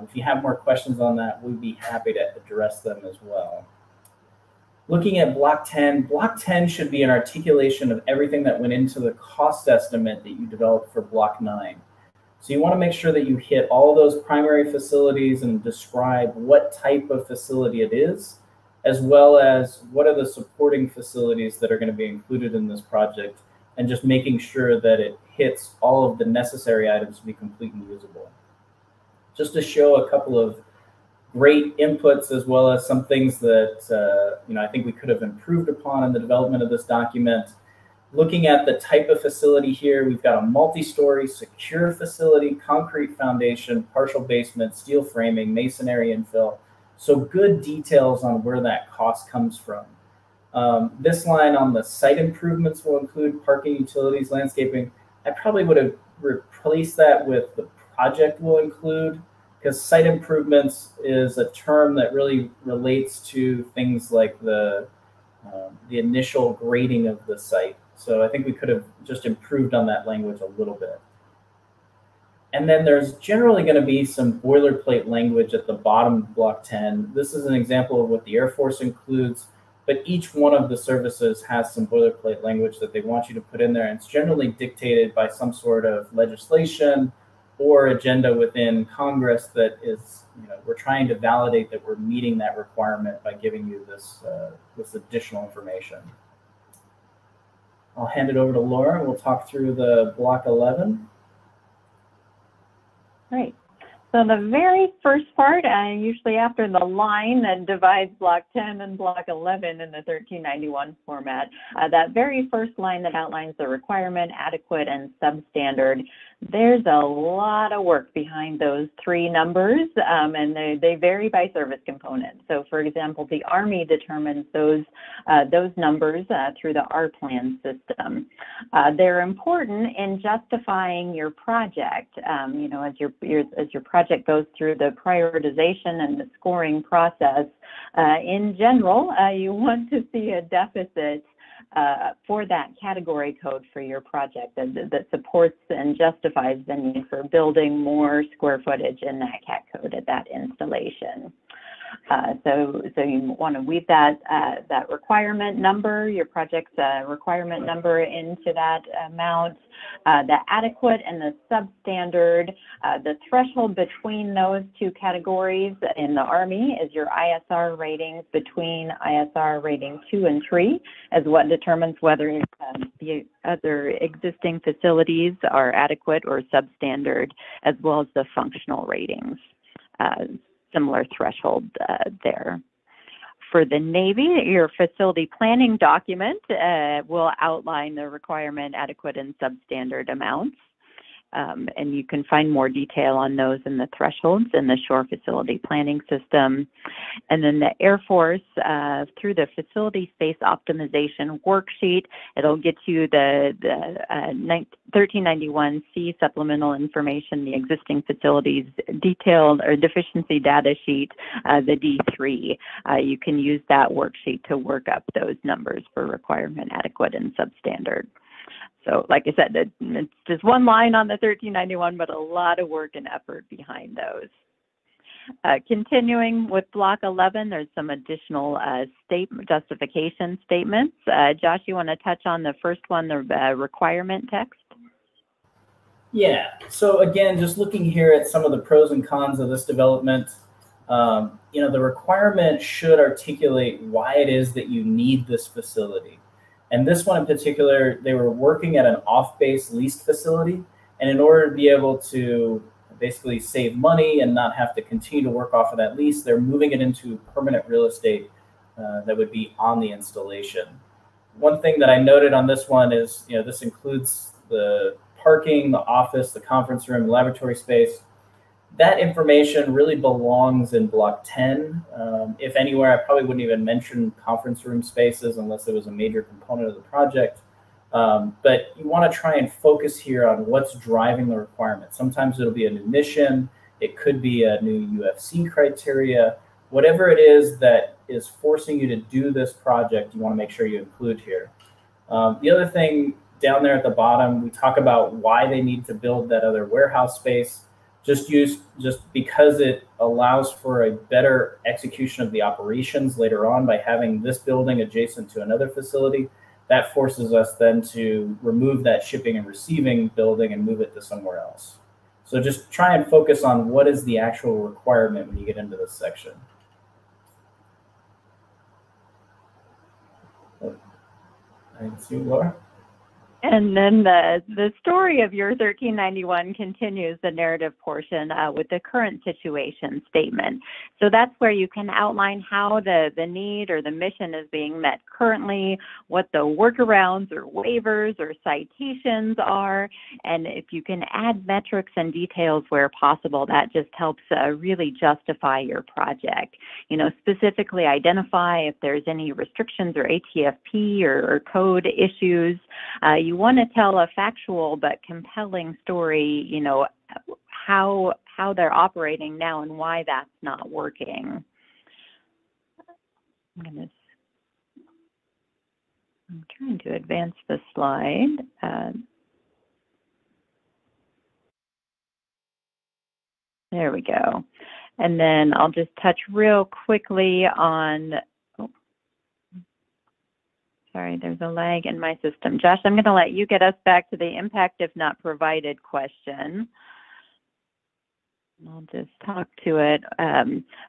If you have more questions on that, we'd be happy to address them as well. Looking at Block 10 should be an articulation of everything that went into the cost estimate that you developed for Block 9. So you want to make sure that you hit all those primary facilities and describe what type of facility it is, as well as what are the supporting facilities that are going to be included in this project, and just making sure that it hits all of the necessary items to be complete and usable. Just to show a couple of great inputs, as well as some things that I think we could have improved upon in the development of this document. Looking at the type of facility here, we've got a multi-story secure facility, concrete foundation, partial basement, steel framing, masonry infill. So good details on where that cost comes from. This line on the site improvements will include parking, utilities, landscaping. I probably would have replaced that with the project will include, because site improvements is a term that really relates to things like the initial grading of the site. So I think we could have just improved on that language a little bit. And then there's generally going to be some boilerplate language at the bottom of Block 10. This is an example of what the Air Force includes, but each one of the services has some boilerplate language that they want you to put in there. And it's generally dictated by some sort of legislation or agenda within Congress that is, we're trying to validate that we're meeting that requirement by giving you this, this additional information. I'll hand it over to Laura. We'll talk through the Block 11. Great. So the very first part, usually after the line that divides Block 10 and Block 11 in the 1391 format, that very first line that outlines the requirement, adequate, and substandard, there's a lot of work behind those three numbers, and they vary by service component. So for example, the Army determines those numbers through the R-Plan system. They're important in justifying your project, as your project goes through the prioritization and the scoring process. In general, you want to see a deficit for that category code for your project that supports and justifies the need for building more square footage in that CAT code at that installation. So you want to weave that requirement number, your project's requirement number, into that amount. The adequate and the substandard, the threshold between those two categories in the Army is your ISR ratings between ISR rating 2 and 3, as what determines whether the other existing facilities are adequate or substandard, as well as the functional ratings. Similar threshold there. For the Navy, your facility planning document will outline the requirement, adequate, and substandard amounts. And you can find more detail on those in the thresholds in the shore facility planning system. And then the Air Force, through the facility space optimization worksheet, it'll get you the 1391C supplemental information, the existing facilities detailed or deficiency data sheet, the D3. You can use that worksheet to work up those numbers for requirement, adequate, and substandard. So like I said, it's just one line on the 1391, but a lot of work and effort behind those. Continuing with Block 11, there's some additional justification statements. Josh, you want to touch on the first one, the requirement text? Yeah, so again, just looking here at some of the pros and cons of this development, the requirement should articulate why it is that you need this facility. And this one in particular, they were working at an off-base leased facility. And in order to be able to basically save money and not have to continue to work off of that lease, they're moving it into permanent real estate that would be on the installation. One thing that I noted on this one is, this includes the parking, the office, the conference room, laboratory space. That information really belongs in block 10. If anywhere, I probably wouldn't even mention conference room spaces unless it was a major component of the project. But you want to try and focus here on what's driving the requirement. Sometimes it'll be an admission. It could be a new UFC criteria. Whatever it is that is forcing you to do this project, you want to make sure you include here. The other thing down there at the bottom, we talk about why they need to build that other warehouse space. Just because it allows for a better execution of the operations later on by having this building adjacent to another facility. That forces us then to remove that shipping and receiving building and move it to somewhere else. So just try and focus on what is the actual requirement when you get into this section. I can see Laura. And then the story of your 1391 continues the narrative portion with the current situation statement. So that's where you can outline how the need or the mission is being met currently, what the workarounds or waivers or citations are, and if you can add metrics and details where possible, that just helps really justify your project. Specifically identify if there's any restrictions or ATFP or code issues. You want to tell a factual but compelling story, how they're operating now and why that's not working. I'm trying to advance the slide. There we go. And then I'll just touch real quickly on, sorry, there's a lag in my system. Josh, I'm going to let you get us back to the impact if not provided question. I'll just talk to it.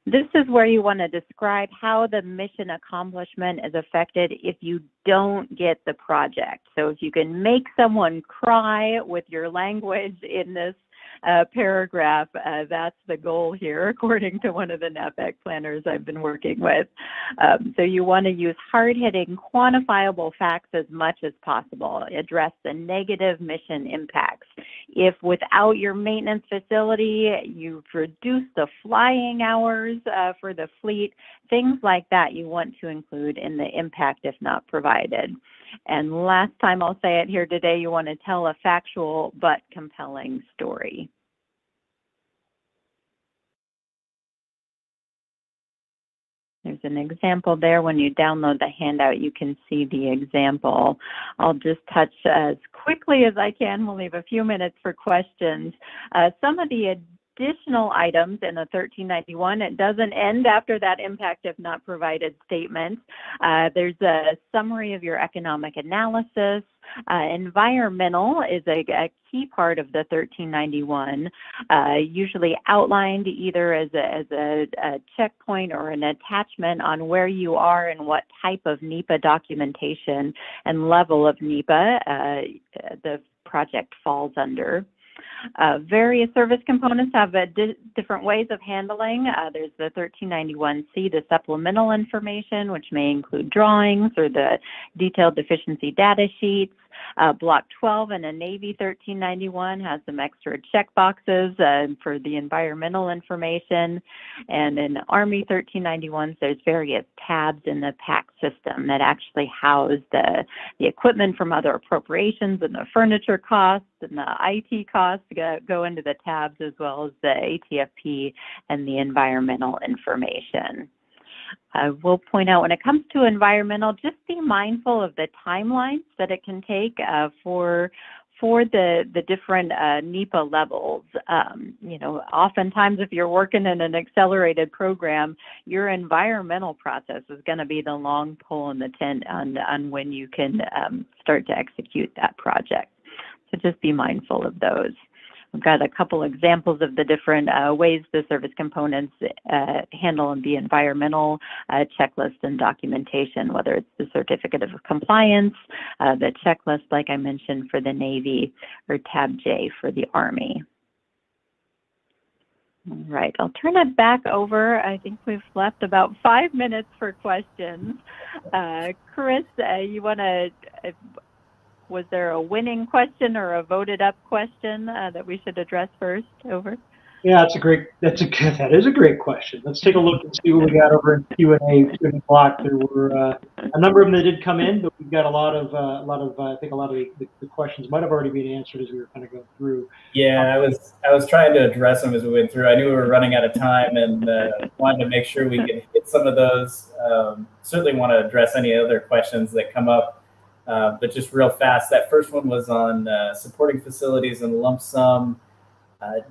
This is where you want to describe how the mission accomplishment is affected if you don't get the project. So if you can make someone cry with your language in this paragraph, that's the goal here, according to one of the NAPEC planners I've been working with. So you want to use hard-hitting, quantifiable facts as much as possible. Address the negative mission impacts. If without your maintenance facility, you've reduced the flying hours for the fleet, things like that you want to include in the impact if not provided. And last time I'll say it here today, you want to tell a factual but compelling story. There's an example there. When you download the handout, you can see the example. I'll just touch as quickly as I can. We'll leave a few minutes for questions. Some of the additional items in the 1391, it doesn't end after that impact if not provided statement. There's a summary of your economic analysis. Environmental is a key part of the 1391, usually outlined either as a checkpoint or an attachment on where you are and what type of NEPA documentation and level of NEPA the project falls under. Various service components have different ways of handling. There's the 1391C, the supplemental information, which may include drawings or the detailed deficiency data sheets. Block 12 in a Navy 1391 has some extra check boxes for the environmental information. And in Army 1391s, there's various tabs in the PAC system that actually house the equipment from other appropriations, and the furniture costs and the IT costs go into the tabs, as well as the ATFP and the environmental information. I will point out, when it comes to environmental, just be mindful of the timelines that it can take for the different NEPA levels. Oftentimes if you're working in an accelerated program, your environmental process is going to be the long pole in the tent on when you can start to execute that project. So just be mindful of those. We've got a couple examples of the different ways the service components handle the environmental checklist and documentation, whether it's the certificate of compliance, the checklist, like I mentioned, for the Navy, or tab J for the Army. All right, I'll turn it back over. I think we've left about 5 minutes for questions. Chris, you want to, was there a winning question or a voted up question that we should address first? Over. Yeah, that is a great question. Let's take a look and see what we got over in Q&A block. There were a number of them that did come in, but we've got a lot of I think a lot of the questions might have already been answered as we were kind of going through. Yeah, I was trying to address them as we went through. I knew we were running out of time and wanted to make sure we could hit some of those. Certainly want to address any other questions that come up, but just real fast. That first one was on supporting facilities and lump sum.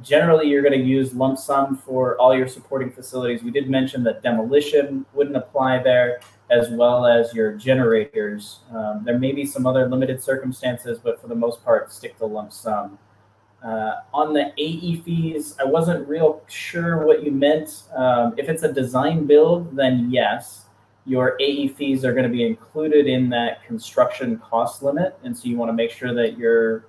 Generally, you're going to use lump sum for all your supporting facilities. We did mention that demolition wouldn't apply there, as well as your generators. There may be some other limited circumstances, but for the most part, stick to lump sum. On the AE fees, I wasn't real sure what you meant. If it's a design build, then yes, your AE fees are going to be included in that construction cost limit, and so you want to make sure that you're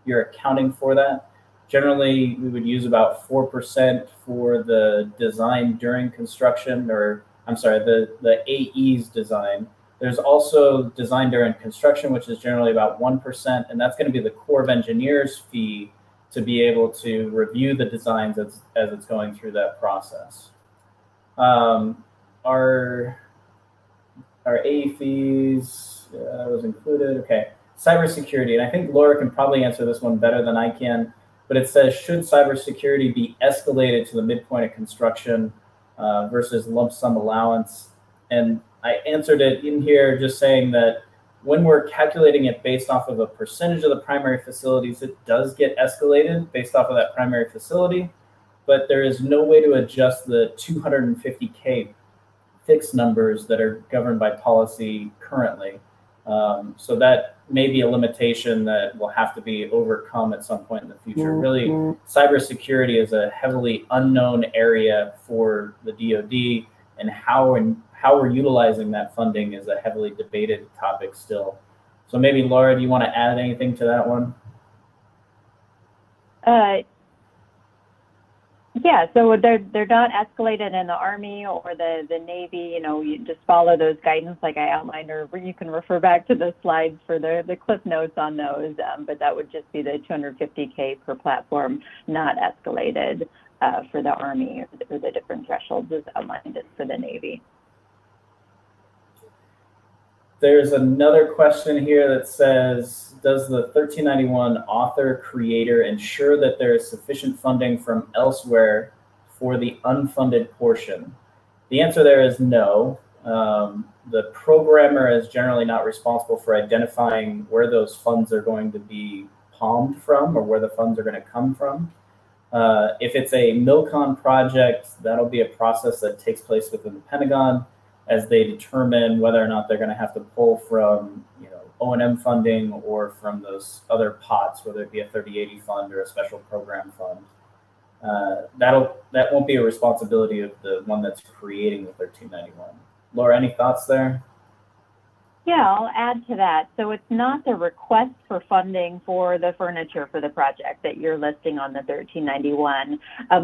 accounting for that. Generally, we would use about 4% for the design during construction, or I'm sorry, the AE's design. There's also design during construction, which is generally about 1%, and that's going to be the Corps of Engineers fee to be able to review the designs as it's going through that process. Our AE fees was included. Okay, cybersecurity, and I think Laura can probably answer this one better than I can. But it says, should cybersecurity be escalated to the midpoint of construction versus lump sum allowance? And I answered it in here just saying that when we're calculating it based off of a percentage of the primary facilities, it does get escalated based off of that primary facility, but there is no way to adjust the 250K fixed numbers that are governed by policy currently. So that may be a limitation that will have to be overcome at some point in the future. Really, cybersecurity is a heavily unknown area for the DoD, and how we're utilizing that funding is a heavily debated topic still. So maybe, Laura, do you want to add anything to that one? Yeah, so they're not escalated in the Army or the Navy. You know, you just follow those guidance like I outlined, or you can refer back to the slides for the cliff notes on those. But that would just be the 250K per platform, not escalated for the Army or the different thresholds as outlined for the Navy. There's another question here that says, does the 1391 author creator ensure that there is sufficient funding from elsewhere for the unfunded portion? The answer there is no. The programmer is generally not responsible for identifying where those funds are going to be palmed from or where the funds are going to come from. If it's a MILCON project, that'll be a process that takes place within the Pentagon as they determine whether or not they're going to have to pull from, O&M funding or from those other pots, whether it be a 3080 fund or a special program fund. That won't be a responsibility of the one that's creating the 1391. Laura, any thoughts there? Yeah, I'll add to that. So it's not the request for funding for the furniture for the project that you're listing on the 1391,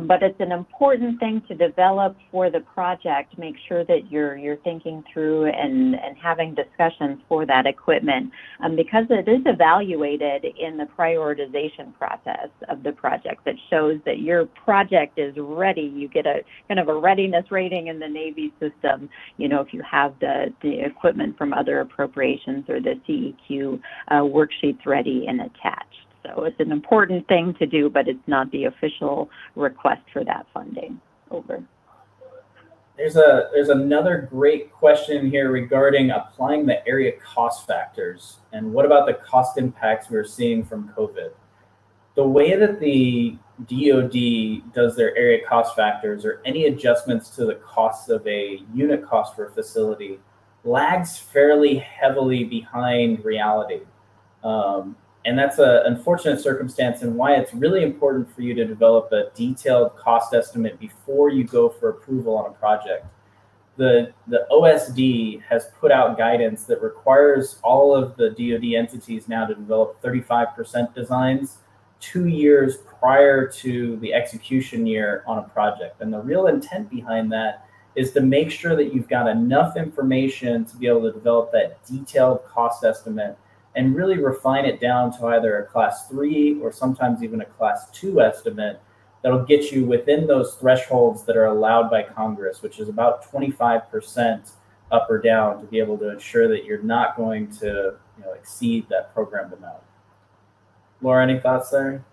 but it's an important thing to develop for the project. Make sure that you're thinking through and having discussions for that equipment, because it is evaluated in the prioritization process of the project that shows that your project is ready. You get a kind of a readiness rating in the Navy system, if you have the equipment from other appropriations or the CEQ worksheets ready and attached. So it's an important thing to do, but it's not the official request for that funding. Over. There's another great question here regarding applying the area cost factors. And what about the cost impacts we're seeing from COVID? The way that the DoD does their area cost factors or any adjustments to the cost of a unit cost for a facility lags fairly heavily behind reality. And that's an unfortunate circumstance, and why it's really important for you to develop a detailed cost estimate before you go for approval on a project. The OSD has put out guidance that requires all of the DoD entities now to develop 35% designs 2 years prior to the execution year on a project. And the real intent behind that is to make sure that you've got enough information to be able to develop that detailed cost estimate and really refine it down to either a class 3 or sometimes even a class 2 estimate that'll get you within those thresholds that are allowed by Congress, which is about 25% up or down, to be able to ensure that you're not going to exceed that programmed amount. Laura, any thoughts there?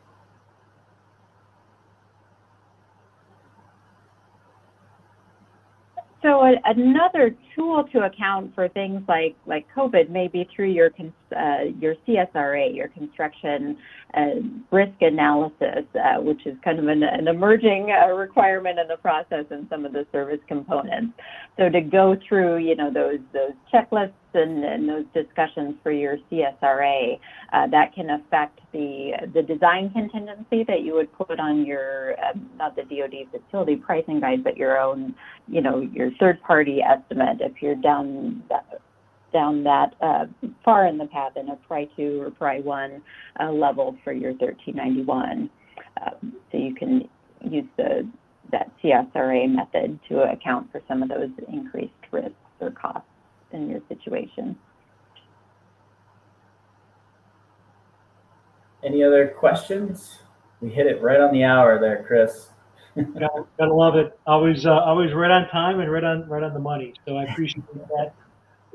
So another tool to account for things like COVID may be through your CSRA, your construction risk analysis, which is kind of an emerging requirement in the process in some of the service components. So to go through, those checklists and those discussions for your CSRA, that can affect the design contingency that you would put on your, not the DoD facility pricing guide, but your own, your third-party estimate if you're down that far in the path in a PRI 2 or PRI 1 level for your 1391. So you can use that CSRA method to account for some of those increased risks or costs in your situation. Any other questions? We hit it right on the hour there, Chris. Gotta love it. Always right on time and right on the money. So I appreciate that.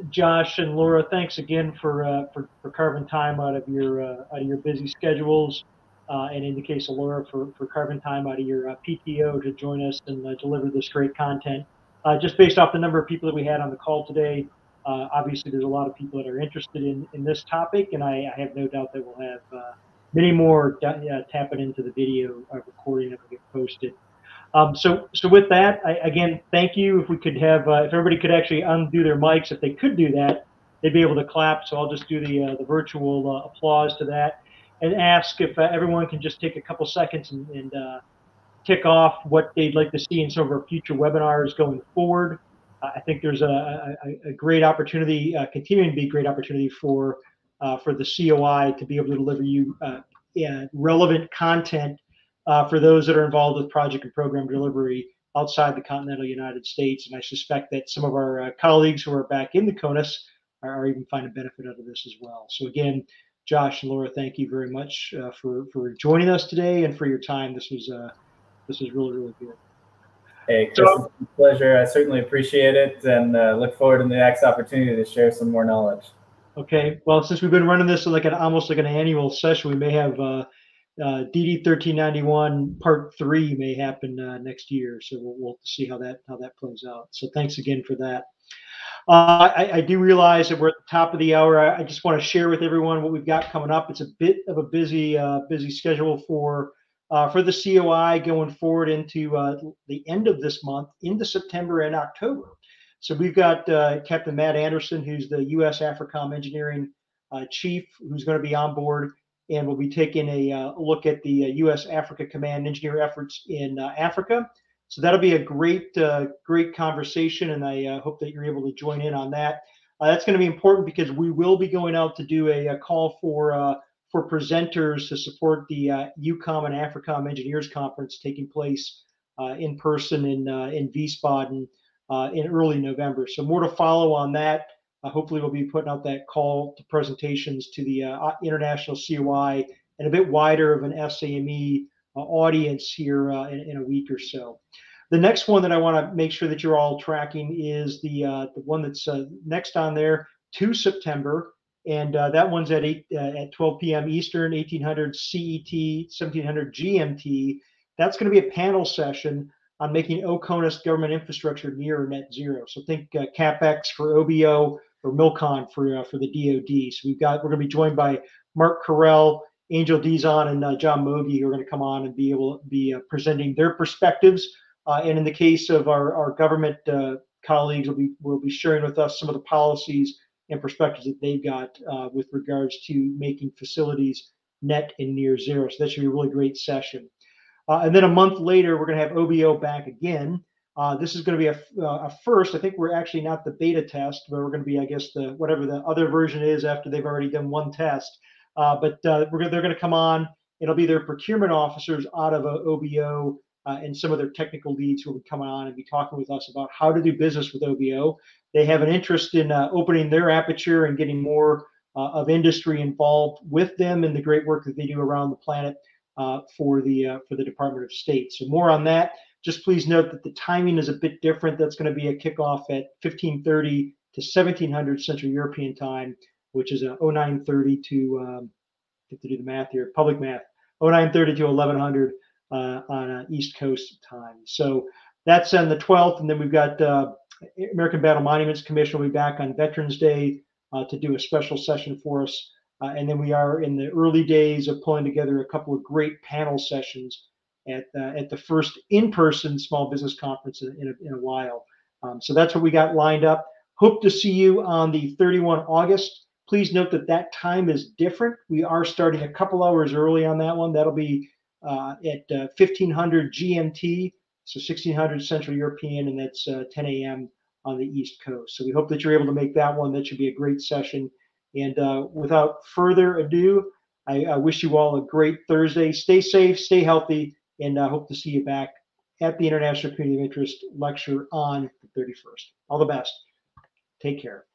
Josh and Laura, thanks again for carving time out of your busy schedules, and in the case of Laura for carving time out of your PTO to join us and deliver this great content. Just based off the number of people that we had on the call today, obviously there's a lot of people that are interested in this topic, and I have no doubt that we'll have many more tapping into the video recording that will get posted. So with that, again, thank you. If we could have, if everybody could actually undo their mics, if they could do that, they'd be able to clap. So I'll just do the virtual applause to that, and ask if everyone can just take a couple seconds and tick off what they'd like to see in some of our future webinars going forward. I think there's a great opportunity, continuing to be a great opportunity for the COI to be able to deliver you relevant content for those that are involved with project and program delivery outside the continental United States. And I suspect that some of our colleagues who are back in the CONUS are even finding benefit out of this as well. So again, Josh and Laura, thank you very much for joining us today and for your time. This was really, really good. Hey, Chris, it's a pleasure. I certainly appreciate it, and look forward to the next opportunity to share some more knowledge. Okay. Well, since we've been running this almost like an annual session, we may have DD1391 Part 3 may happen next year. So we'll see how that plays out. So thanks again for that. I do realize that we're at the top of the hour. I just want to share with everyone what we've got coming up. It's a bit of a busy schedule for the COI going forward into the end of this month, into September and October. So we've got Captain Matt Anderson, who's the U.S. AFRICOM Engineering Chief, who's going to be on board, and we'll be taking a look at the U.S. Africa Command engineer efforts in Africa. So that'll be a great conversation, and I hope that you're able to join in on that. That's going to be important because we will be going out to do a call for presenters to support the UCOM and AFRICOM Engineers Conference taking place in person in Wiesbaden in early November. So more to follow on that. Hopefully we'll be putting out that call to presentations to the international COI and a bit wider of an SAME audience here in a week or so. The next one that I want to make sure that you're all tracking is the one that's next on there, 2 September. And that one's at 12 p.m. Eastern, 1800 CET, 1700 GMT. That's going to be a panel session on making OCONUS government infrastructure near net zero. So think CapEx for OBO or MILCON for the DoD. So we're going to be joined by Mark Carell, Angel Dizon, and John Mogi, who are going to come on and be able to be presenting their perspectives. And in the case of our government colleagues, will be sharing with us some of the policies and perspectives that they've got with regards to making facilities net and near zero. So that should be a really great session. And then a month later, we're going to have OBO back again. This is going to be a first. I think we're actually not the beta test, but we're going to be, I guess, whatever the other version is after they've already done one test. But they're going to come on It'll be their procurement officers out of OBO and some of their technical leads who will be coming on and be talking with us about how to do business with OBO. They have an interest in opening their aperture and getting more of industry involved with them in the great work that they do around the planet for the Department of State. So more on that. Just please note that the timing is a bit different. That's going to be a kickoff at 1530 to 1700 Central European Time, which is 0930 to have to do the math here, public math, 0930 to 1100 on East Coast time. So that's on the 12th, and then we've got American Battle Monuments Commission will be back on Veterans Day to do a special session for us. And then we are in the early days of pulling together a couple of great panel sessions at the first in-person small business conference in a while. So that's what we got lined up. Hope to see you on the 31 August. Please note that that time is different. We are starting a couple hours early on that one. That'll be at 1500 GMT, so 1600 Central European, and that's 10 a.m. on the East Coast. So we hope that you're able to make that one. That should be a great session. And without further ado, I wish you all a great Thursday. Stay safe, stay healthy, and I hope to see you back at the International Community of Interest lecture on the 31st. All the best. Take care.